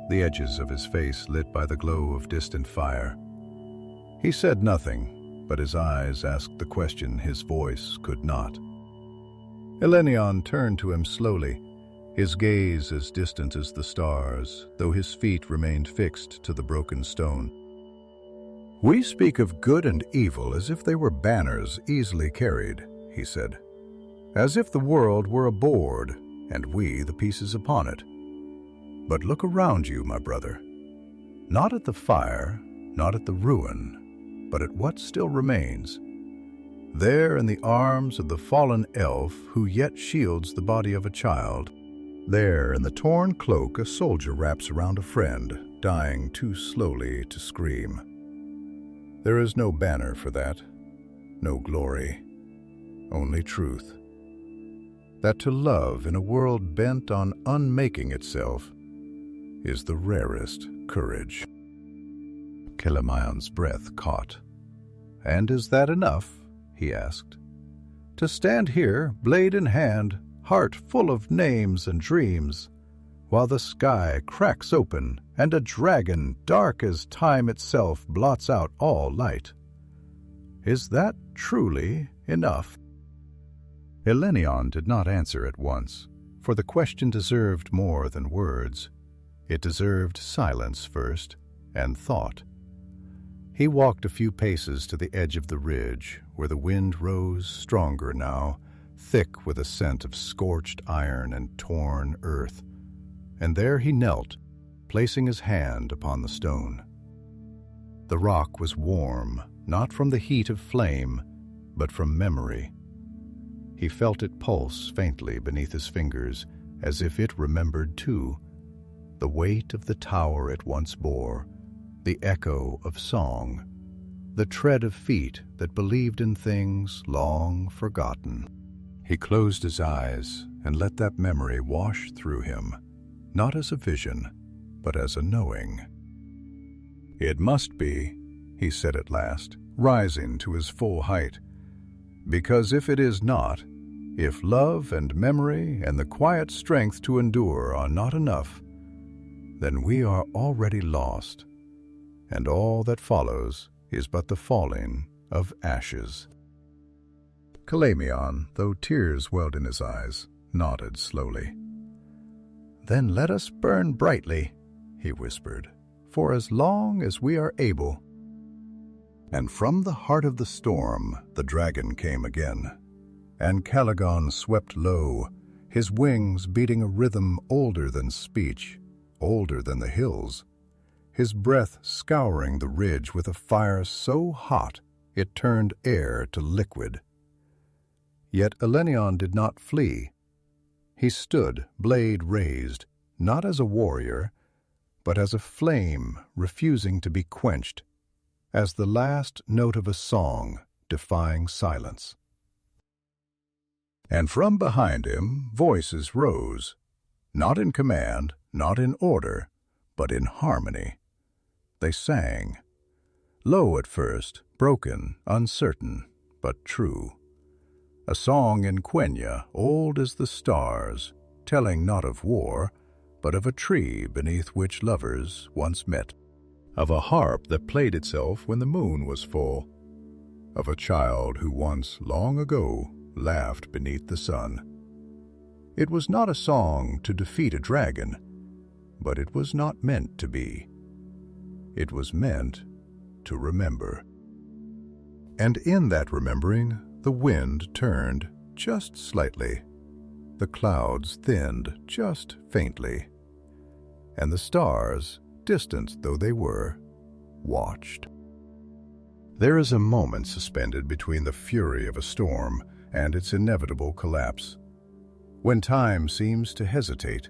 the edges of his face lit by the glow of distant fire. He said nothing, but his eyes asked the question his voice could not. Elenion turned to him slowly, his gaze as distant as the stars, though his feet remained fixed to the broken stone. "We speak of good and evil as if they were banners easily carried," he said, "as if the world were a board, and we the pieces upon it. But look around you, my brother, not at the fire, not at the ruin, but at what still remains. There in the arms of the fallen elf who yet shields the body of a child, there in the torn cloak a soldier wraps around a friend, dying too slowly to scream. There is no banner for that, no glory, only truth. That to love in a world bent on unmaking itself is the rarest courage." Calamion's breath caught. "And is that enough?" he asked. "To stand here, blade in hand, heart full of names and dreams, while the sky cracks open and a dragon dark as time itself blots out all light. Is that truly enough?" Elenion did not answer at once, for the question deserved more than words. It deserved silence first, and thought. He walked a few paces to the edge of the ridge, where the wind rose stronger now, thick with a scent of scorched iron and torn earth, and there he knelt, placing his hand upon the stone. The rock was warm, not from the heat of flame, but from memory. He felt it pulse faintly beneath his fingers, as if it remembered too, the weight of the tower it once bore, the echo of song, the tread of feet that believed in things long forgotten. He closed his eyes and let that memory wash through him, not as a vision, but as a knowing. "It must be," he said at last, rising to his full height, "because if it is not, if love and memory and the quiet strength to endure are not enough, then we are already lost, and all that follows is but the falling of ashes." Elenion, though tears welled in his eyes, nodded slowly. "Then let us burn brightly," he whispered, "for as long as we are able." And from the heart of the storm the dragon came again. Ancalagon swept low, his wings beating a rhythm older than speech, older than the hills, his breath scouring the ridge with a fire so hot it turned air to liquid. Yet Elenion did not flee. He stood, blade raised, not as a warrior, but as a flame refusing to be quenched, as the last note of a song defying silence. And from behind him voices rose, not in command, not in order, but in harmony. They sang, low at first, broken, uncertain, but true. A song in Quenya, old as the stars, telling not of war, but of a tree beneath which lovers once met, of a harp that played itself when the moon was full, of a child who once, long ago, laughed beneath the sun. It was not a song to defeat a dragon, but it was not meant to be. It was meant to remember. And in that remembering, the wind turned just slightly, the clouds thinned just faintly, and the stars, distant though they were, watched. There is a moment suspended between the fury of a storm and its inevitable collapse, when time seems to hesitate,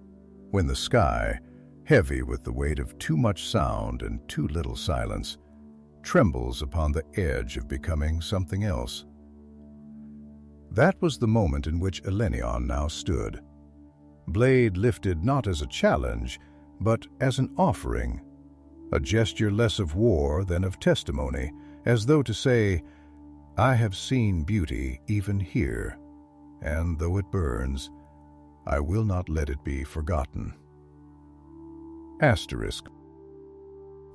when the sky, heavy with the weight of too much sound and too little silence, trembles upon the edge of becoming something else. That was the moment in which Elenion now stood, blade lifted not as a challenge, but as an offering, a gesture less of war than of testimony, as though to say, "I have seen beauty even here, and though it burns, I will not let it be forgotten." Asterisk.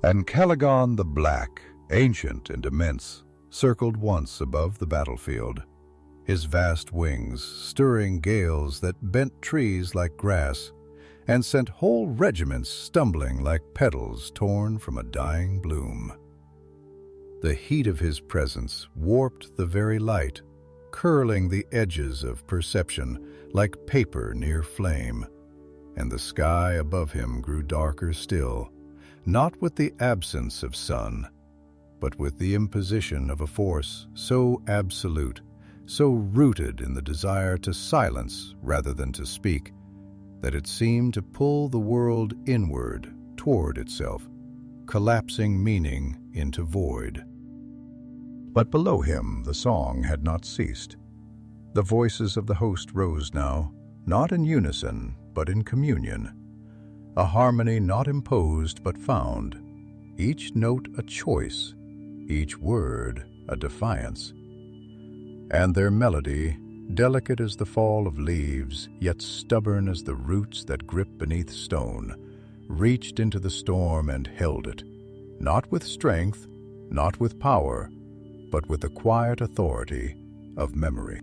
Ancalagon the Black, ancient and immense, circled once above the battlefield, his vast wings stirring gales that bent trees like grass and sent whole regiments stumbling like petals torn from a dying bloom. The heat of his presence warped the very light, curling the edges of perception like paper near flame, and the sky above him grew darker still, not with the absence of sun, but with the imposition of a force so absolute, so rooted in the desire to silence rather than to speak, that it seemed to pull the world inward toward itself, collapsing meaning into void. But below him the song had not ceased. The voices of the host rose now, not in unison, but in communion, a harmony not imposed but found, each note a choice, each word a defiance. And their melody, delicate as the fall of leaves, yet stubborn as the roots that grip beneath stone, reached into the storm and held it, not with strength, not with power, but with the quiet authority of memory.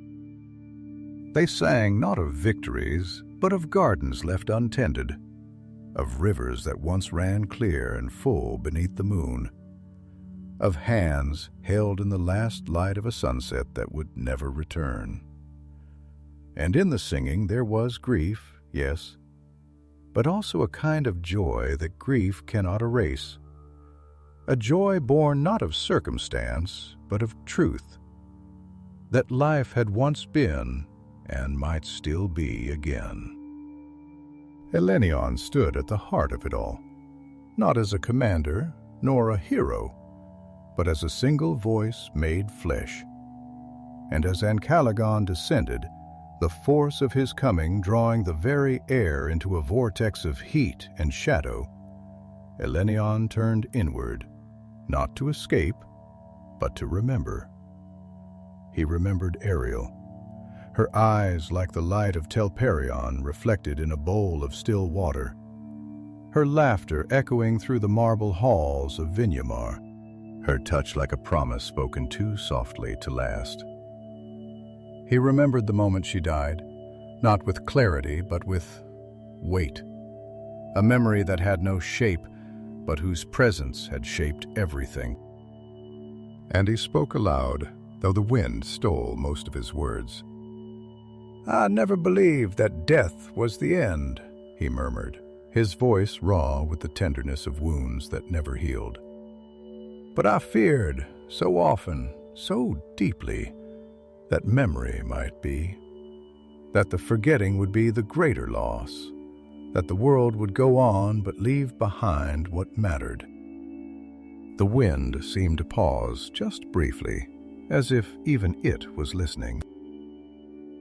They sang not of victories, but of gardens left untended, of rivers that once ran clear and full beneath the moon, of hands held in the last light of a sunset that would never return. And in the singing there was grief, yes, but also a kind of joy that grief cannot erase, a joy born not of circumstance, but of truth, that life had once been and might still be again. Elenion stood at the heart of it all, not as a commander nor a hero, but as a single voice made flesh. And as Ancalagon descended, the force of his coming drawing the very air into a vortex of heat and shadow, Elenion turned inward, not to escape, but to remember. He remembered Ariel, her eyes like the light of Telperion reflected in a bowl of still water, her laughter echoing through the marble halls of Vinyamar, her touch like a promise spoken too softly to last. He remembered the moment she died, not with clarity, but with weight, a memory that had no shape, but whose presence had shaped everything. And he spoke aloud, though the wind stole most of his words. "I never believed that death was the end," he murmured, his voice raw with the tenderness of wounds that never healed. "But I feared so often, so deeply, that memory might be, that the forgetting would be the greater loss, that the world would go on but leave behind what mattered." The wind seemed to pause just briefly, as if even it was listening.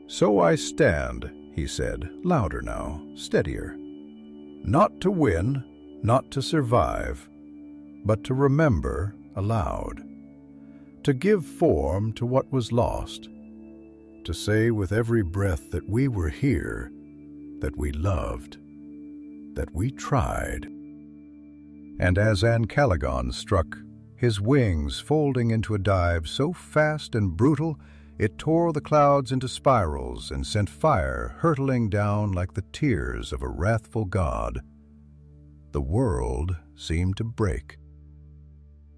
"So I stand," he said, louder now, steadier. "Not to win, not to survive, but to remember aloud, to give form to what was lost, to say with every breath that we were here, that we loved, that we tried." And as Ancalagon struck, his wings folding into a dive so fast and brutal it tore the clouds into spirals and sent fire hurtling down like the tears of a wrathful god, the world seemed to break.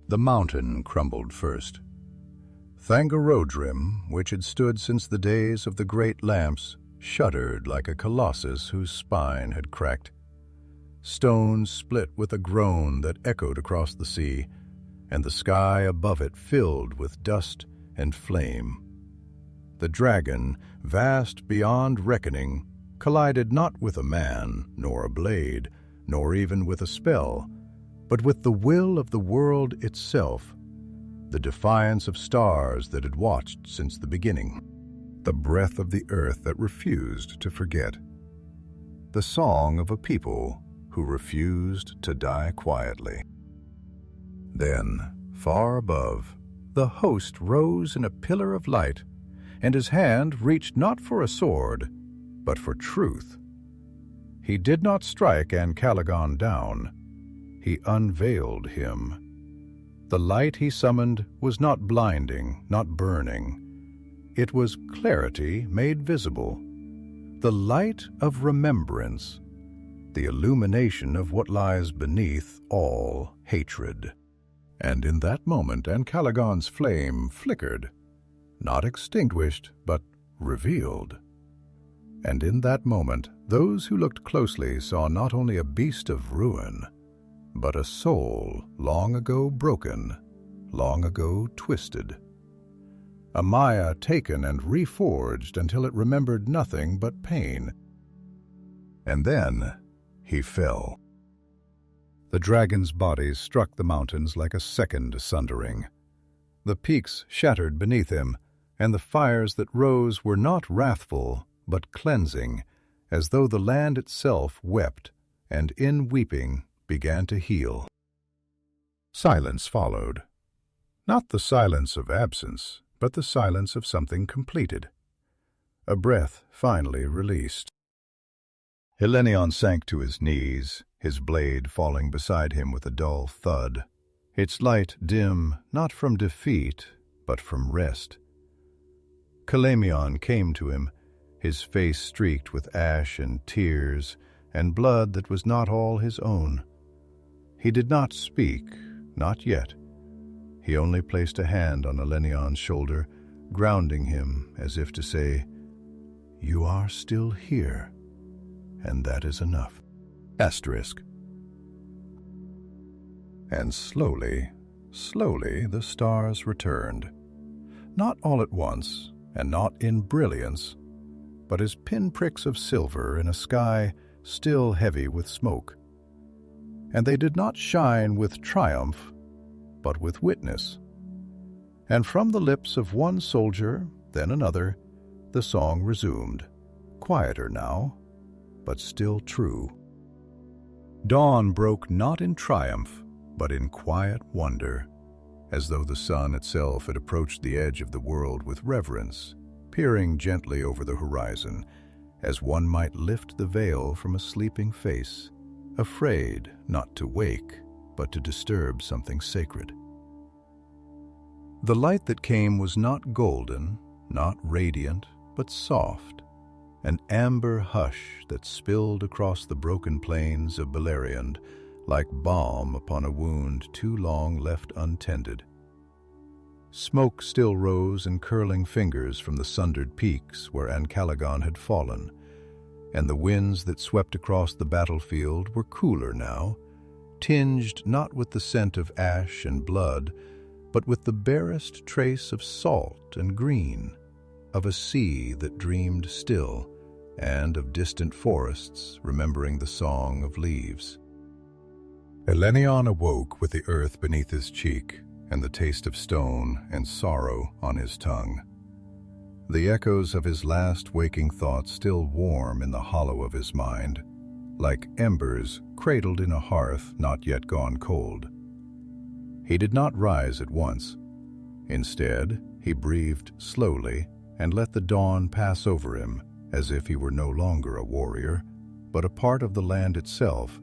The mountain crumbled first. Thangorodrim, which had stood since the days of the great lamps, shuddered like a colossus whose spine had cracked. Stones split with a groan that echoed across the sea, and the sky above it filled with dust and flame. The dragon, vast beyond reckoning, collided not with a man, nor a blade, nor even with a spell, but with the will of the world itself, the defiance of stars that had watched since the beginning, the breath of the earth that refused to forget, the song of a people who refused to die quietly. Then, far above, the host rose in a pillar of light, and his hand reached not for a sword, but for truth. He did not strike Ancalagon down. He unveiled him. The light he summoned was not blinding, not burning. It was clarity made visible, the light of remembrance, the illumination of what lies beneath all hatred. And in that moment Ancalagon's flame flickered, not extinguished, but revealed. And in that moment, those who looked closely saw not only a beast of ruin, but a soul long ago broken, long ago twisted. A Maya taken and reforged until it remembered nothing but pain. And then he fell. The dragon's body struck the mountains like a second sundering. The peaks shattered beneath him, and the fires that rose were not wrathful, but cleansing, as though the land itself wept, and in weeping began to heal. Silence followed. Not the silence of absence, but the silence of something completed. A breath finally released. Elenion sank to his knees, his blade falling beside him with a dull thud, its light dim not from defeat, but from rest. Calamion came to him, his face streaked with ash and tears, and blood that was not all his own. He did not speak, not yet. He only placed a hand on Elenion's shoulder, grounding him as if to say, "You are still here, and that is enough." Asterisk. And slowly, slowly the stars returned. Not all at once, and not in brilliance, but as pinpricks of silver in a sky still heavy with smoke. And they did not shine with triumph, but with witness. And from the lips of one soldier, then another, the song resumed, quieter now, but still true. Dawn broke not in triumph, but in quiet wonder, as though the sun itself had approached the edge of the world with reverence, peering gently over the horizon, as one might lift the veil from a sleeping face, afraid not to wake, but to disturb something sacred. The light that came was not golden, not radiant, but soft, an amber hush that spilled across the broken plains of Beleriand like balm upon a wound too long left untended. Smoke still rose in curling fingers from the sundered peaks where Ancalagon had fallen, and the winds that swept across the battlefield were cooler now, tinged not with the scent of ash and blood, but with the barest trace of salt and green, of a sea that dreamed still, and of distant forests remembering the song of leaves. Elenion awoke with the earth beneath his cheek and the taste of stone and sorrow on his tongue. The echoes of his last waking thoughts still warm in the hollow of his mind, like embers cradled in a hearth not yet gone cold. He did not rise at once. Instead, he breathed slowly and let the dawn pass over him as if he were no longer a warrior, but a part of the land itself,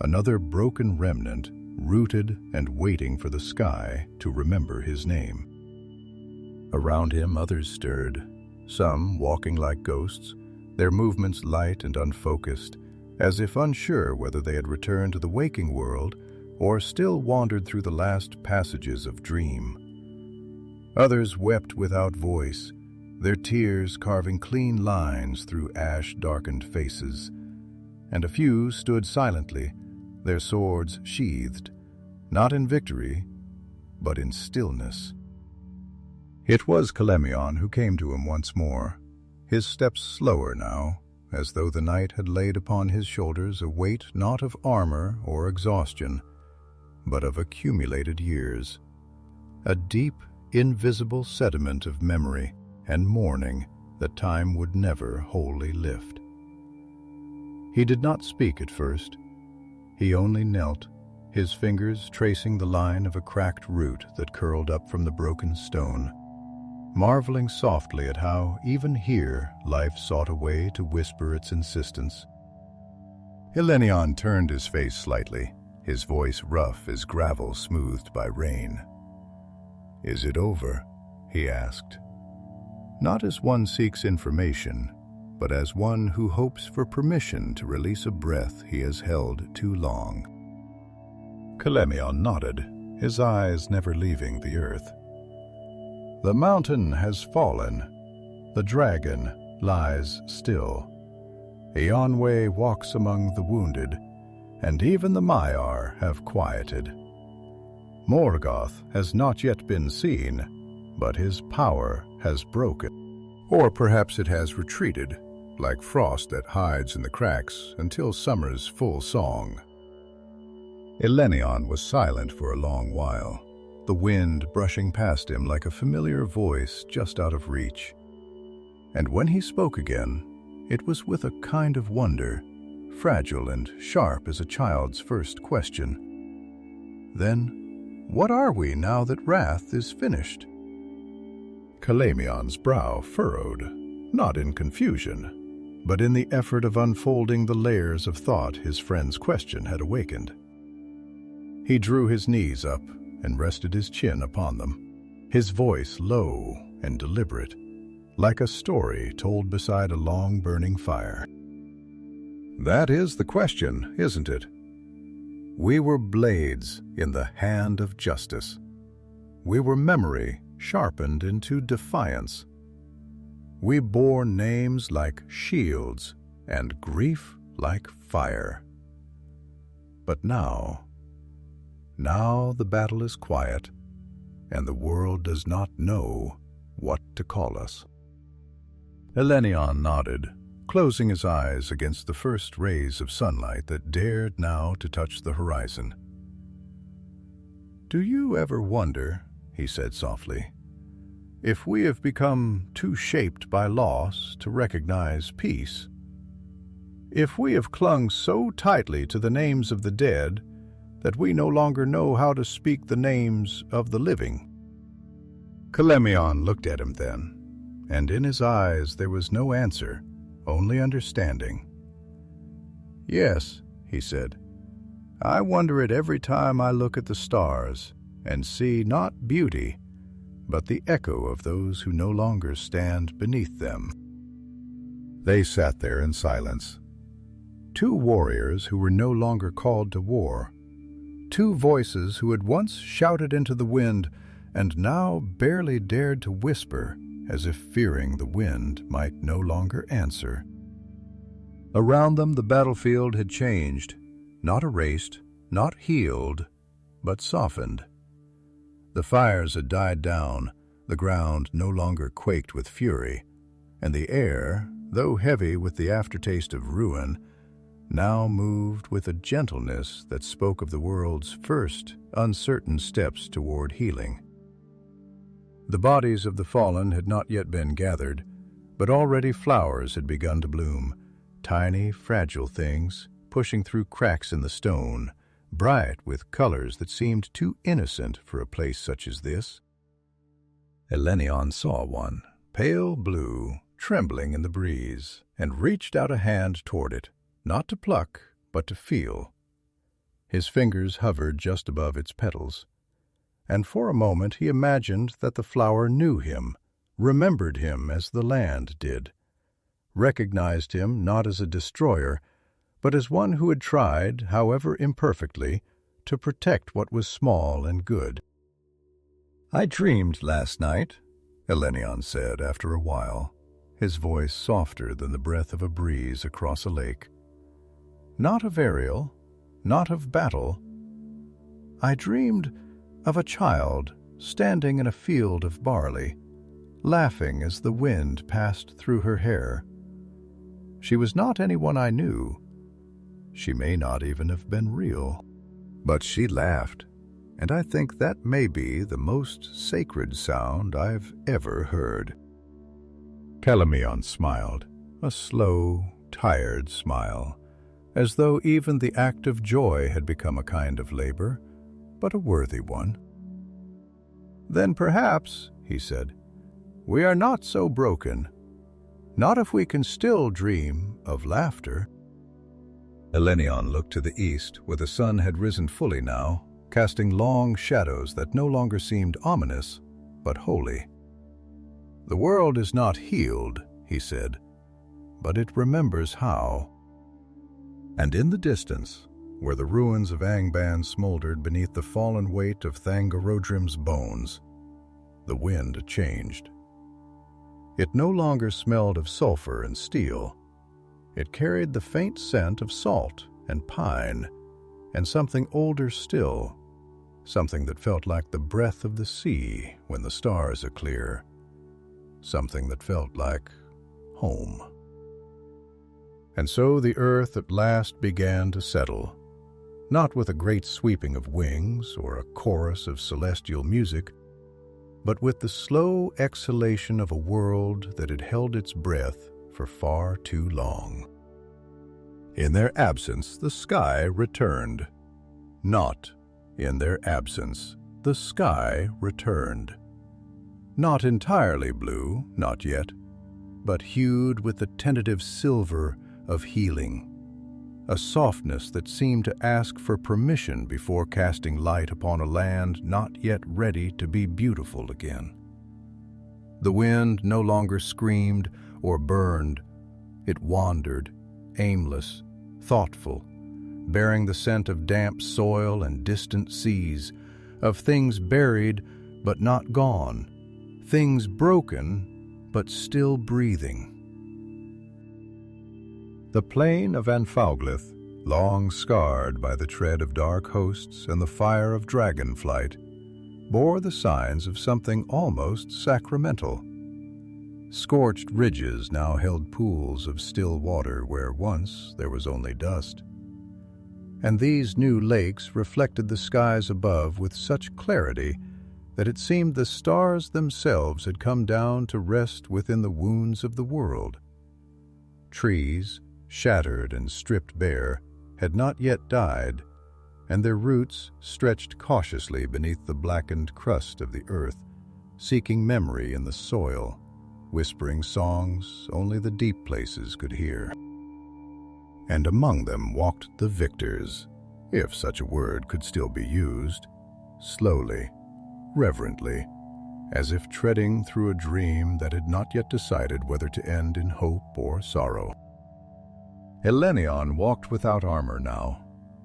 another broken remnant rooted and waiting for the sky to remember his name. Around him others stirred, some walking like ghosts, their movements light and unfocused, as if unsure whether they had returned to the waking world or still wandered through the last passages of dream. Others wept without voice, their tears carving clean lines through ash-darkened faces, and a few stood silently, their swords sheathed, not in victory, but in stillness. It was Elenion who came to him once more, his steps slower now, as though the night had laid upon his shoulders a weight not of armor or exhaustion, but of accumulated years, a deep, invisible sediment of memory and mourning that time would never wholly lift. He did not speak at first. He only knelt, his fingers tracing the line of a cracked root that curled up from the broken stone, marveling softly at how, even here, life sought a way to whisper its insistence. Elenion turned his face slightly, his voice rough as gravel smoothed by rain. "Is it over?" he asked. Not as one seeks information, but as one who hopes for permission to release a breath he has held too long. Elenion nodded, his eyes never leaving the earth. "The mountain has fallen. The dragon lies still. Eönwë walks among the wounded, and even the Maiar have quieted. Morgoth has not yet been seen, but his power has broken. Or perhaps it has retreated, like frost that hides in the cracks until summer's full song." Elenion was silent for a long while, the wind brushing past him like a familiar voice just out of reach. And when he spoke again, it was with a kind of wonder, fragile and sharp as a child's first question. "Then, what are we now that wrath is finished?" Elenion's brow furrowed, not in confusion, but in the effort of unfolding the layers of thought his friend's question had awakened. He drew his knees up and rested his chin upon them, his voice low and deliberate, like a story told beside a long burning fire. "That is the question, isn't it? We were blades in the hand of justice. We were memory sharpened into defiance. We bore names like shields and grief like fire. But now the battle is quiet, and the world does not know what to call us." Elenion nodded, closing his eyes against the first rays of sunlight that dared now to touch the horizon. "Do you ever wonder," he said softly, "if we have become too shaped by loss to recognize peace? If we have clung so tightly to the names of the dead that we no longer know how to speak the names of the living?" Elenion looked at him then, and in his eyes there was no answer, only understanding. "Yes," he said, "I wonder it every time I look at the stars and see not beauty, but the echo of those who no longer stand beneath them." They sat there in silence. Two warriors who were no longer called to war. Two voices who had once shouted into the wind and now barely dared to whisper, as if fearing the wind might no longer answer. Around them the battlefield had changed, not erased, not healed, but softened. The fires had died down, the ground no longer quaked with fury, and the air, though heavy with the aftertaste of ruin, now moved with a gentleness that spoke of the world's first uncertain steps toward healing. The bodies of the fallen had not yet been gathered, but already flowers had begun to bloom, tiny, fragile things pushing through cracks in the stone, bright with colors that seemed too innocent for a place such as this. Elenion saw one, pale blue, trembling in the breeze, and reached out a hand toward it, not to pluck, but to feel. His fingers hovered just above its petals, and for a moment he imagined that the flower knew him, remembered him as the land did, recognized him not as a destroyer, but as one who had tried, however imperfectly, to protect what was small and good. "I dreamed last night," Elenion said after a while, his voice softer than the breath of a breeze across a lake. "Not of Ariel, not of battle. I dreamed of a child standing in a field of barley, laughing as the wind passed through her hair. She was not anyone I knew. She may not even have been real. But she laughed, and I think that may be the most sacred sound I've ever heard." Elenion smiled, a slow, tired smile, as though even the act of joy had become a kind of labor, but a worthy one. "Then perhaps," he said, "we are not so broken. Not if we can still dream of laughter." Elenion looked to the east, where the sun had risen fully now, casting long shadows that no longer seemed ominous, but holy. "The world is not healed," he said, "but it remembers how." And in the distance, where the ruins of Angband smoldered beneath the fallen weight of Thangorodrim's bones, the wind changed. It no longer smelled of sulfur and steel. It carried the faint scent of salt and pine, and something older still, something that felt like the breath of the sea when the stars are clear, something that felt like home. And so the earth at last began to settle, not with a great sweeping of wings or a chorus of celestial music, but with the slow exhalation of a world that had held its breath for far too long. In their absence, the sky returned. Not in their absence, the sky returned. Not entirely blue, not yet, but hued with the tentative silver of healing, a softness that seemed to ask for permission before casting light upon a land not yet ready to be beautiful again. The wind no longer screamed or burned. It wandered, aimless, thoughtful, bearing the scent of damp soil and distant seas, of things buried but not gone, things broken but still breathing. The plain of Angband, long scarred by the tread of dark hosts and the fire of dragon flight, bore the signs of something almost sacramental. Scorched ridges now held pools of still water where once there was only dust. And these new lakes reflected the skies above with such clarity that it seemed the stars themselves had come down to rest within the wounds of the world. Trees, shattered and stripped bare, had not yet died, and their roots stretched cautiously beneath the blackened crust of the earth, seeking memory in the soil, whispering songs only the deep places could hear. And among them walked the victors, if such a word could still be used, slowly, reverently, as if treading through a dream that had not yet decided whether to end in hope or sorrow. Elenion walked without armor now.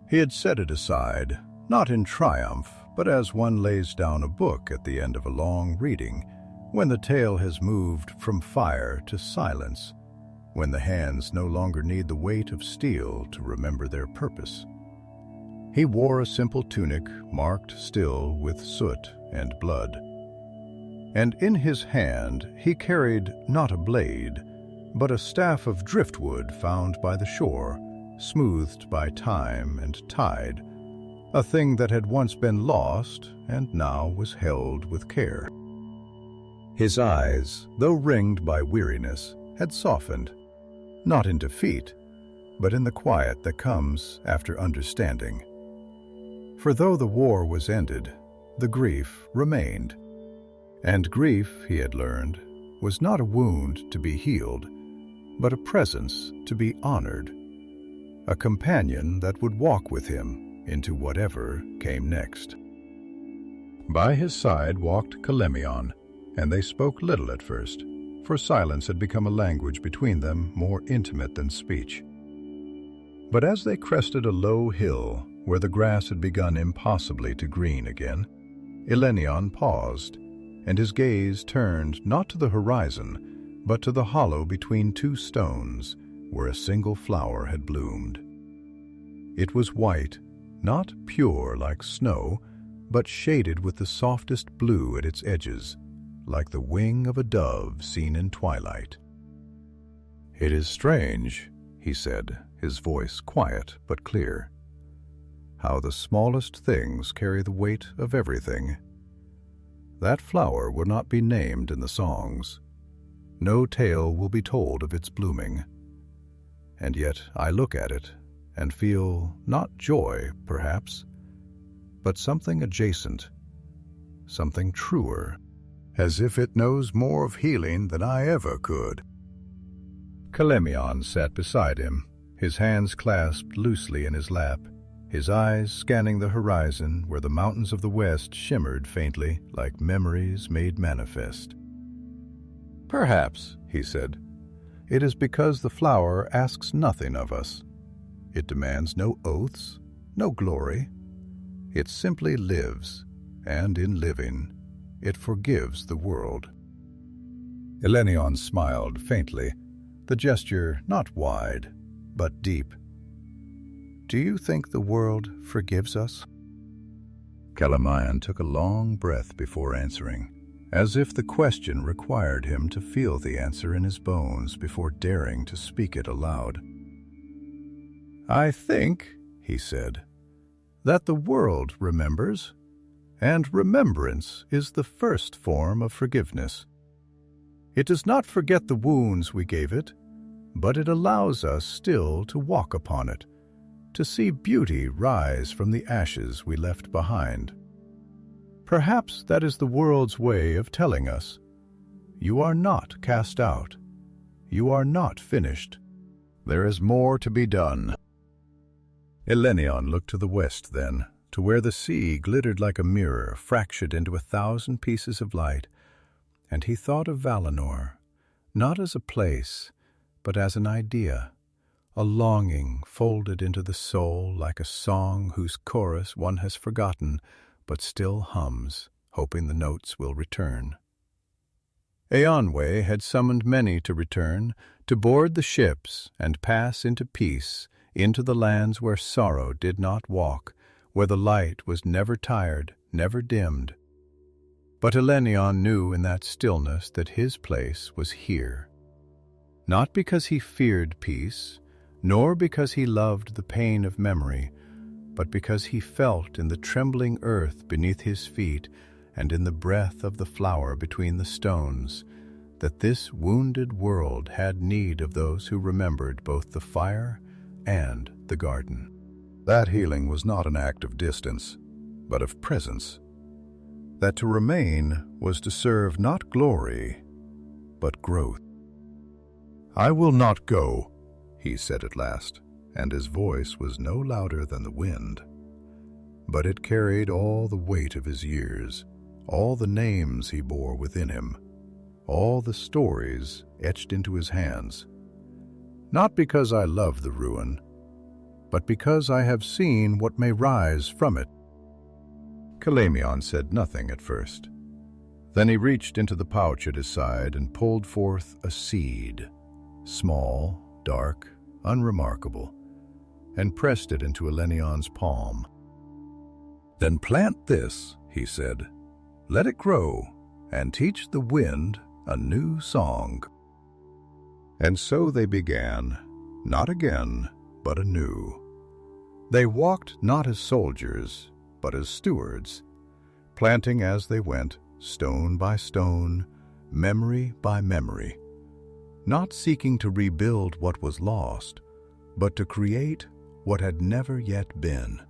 He had set it aside, not in triumph, but as one lays down a book at the end of a long reading, when the tale has moved from fire to silence, when the hands no longer need the weight of steel to remember their purpose. He wore a simple tunic marked still with soot and blood, and in his hand he carried not a blade, but a staff of driftwood found by the shore, smoothed by time and tide, a thing that had once been lost and now was held with care. His eyes, though ringed by weariness, had softened, not in defeat, but in the quiet that comes after understanding. For though the war was ended, the grief remained. And grief, he had learned, was not a wound to be healed, but a presence to be honored, a companion that would walk with him into whatever came next. By his side walked Elenion, and they spoke little at first, for silence had become a language between them more intimate than speech. But as they crested a low hill where the grass had begun impossibly to green again, Elenion paused, and his gaze turned not to the horizon, but to the hollow between two stones where a single flower had bloomed. It was white, not pure like snow, but shaded with the softest blue at its edges, like the wing of a dove seen in twilight. "It is strange," he said, his voice quiet but clear, "how the smallest things carry the weight of everything. That flower will not be named in the songs. No tale will be told of its blooming. And yet I look at it and feel not joy, perhaps, but something adjacent, something truer, as if it knows more of healing than I ever could." Elenion sat beside him, his hands clasped loosely in his lap, his eyes scanning the horizon where the mountains of the west shimmered faintly like memories made manifest. "Perhaps," he said, "it is because the flower asks nothing of us. It demands no oaths, no glory. It simply lives, and in living, it forgives the world." Elenion smiled faintly, the gesture not wide, but deep. "Do you think the world forgives us?" Elenion took a long breath before answering, as if the question required him to feel the answer in his bones before daring to speak it aloud. "I think," he said, "that the world remembers, and remembrance is the first form of forgiveness. It does not forget the wounds we gave it, but it allows us still to walk upon it, to see beauty rise from the ashes we left behind. Perhaps that is the world's way of telling us, you are not cast out, you are not finished. There is more to be done." Elenion looked to the west then, to where the sea glittered like a mirror fractured into 1,000 pieces of light, and he thought of Valinor, not as a place, but as an idea, a longing folded into the soul like a song whose chorus one has forgotten, but still hums, hoping the notes will return. Eönwë had summoned many to return, to board the ships and pass into peace, into the lands where sorrow did not walk, where the light was never tired, never dimmed. But Elenion knew in that stillness that his place was here. Not because he feared peace, nor because he loved the pain of memory, but because he felt in the trembling earth beneath his feet and in the breath of the flower between the stones that this wounded world had need of those who remembered both the fire and the garden. That healing was not an act of distance, but of presence. That to remain was to serve not glory, but growth. "I will not go," he said at last, and his voice was no louder than the wind. But it carried all the weight of his years, all the names he bore within him, all the stories etched into his hands. "Not because I love the ruin, but because I have seen what may rise from it." Elenion said nothing at first. Then he reached into the pouch at his side and pulled forth a seed, small, dark, unremarkable, and pressed it into Elenion's palm. "Then plant this," he said. "Let it grow, and teach the wind a new song." And so they began, not again, but anew. They walked not as soldiers, but as stewards, planting as they went, stone by stone, memory by memory, not seeking to rebuild what was lost, but to create what had never yet been.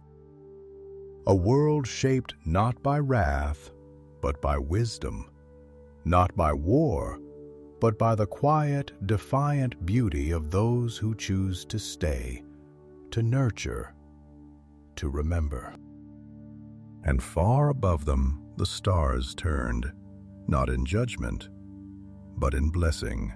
A world shaped not by wrath, but by wisdom, not by war, but by the quiet, defiant beauty of those who choose to stay, to nurture, to remember. And far above them the stars turned, not in judgment, but in blessing.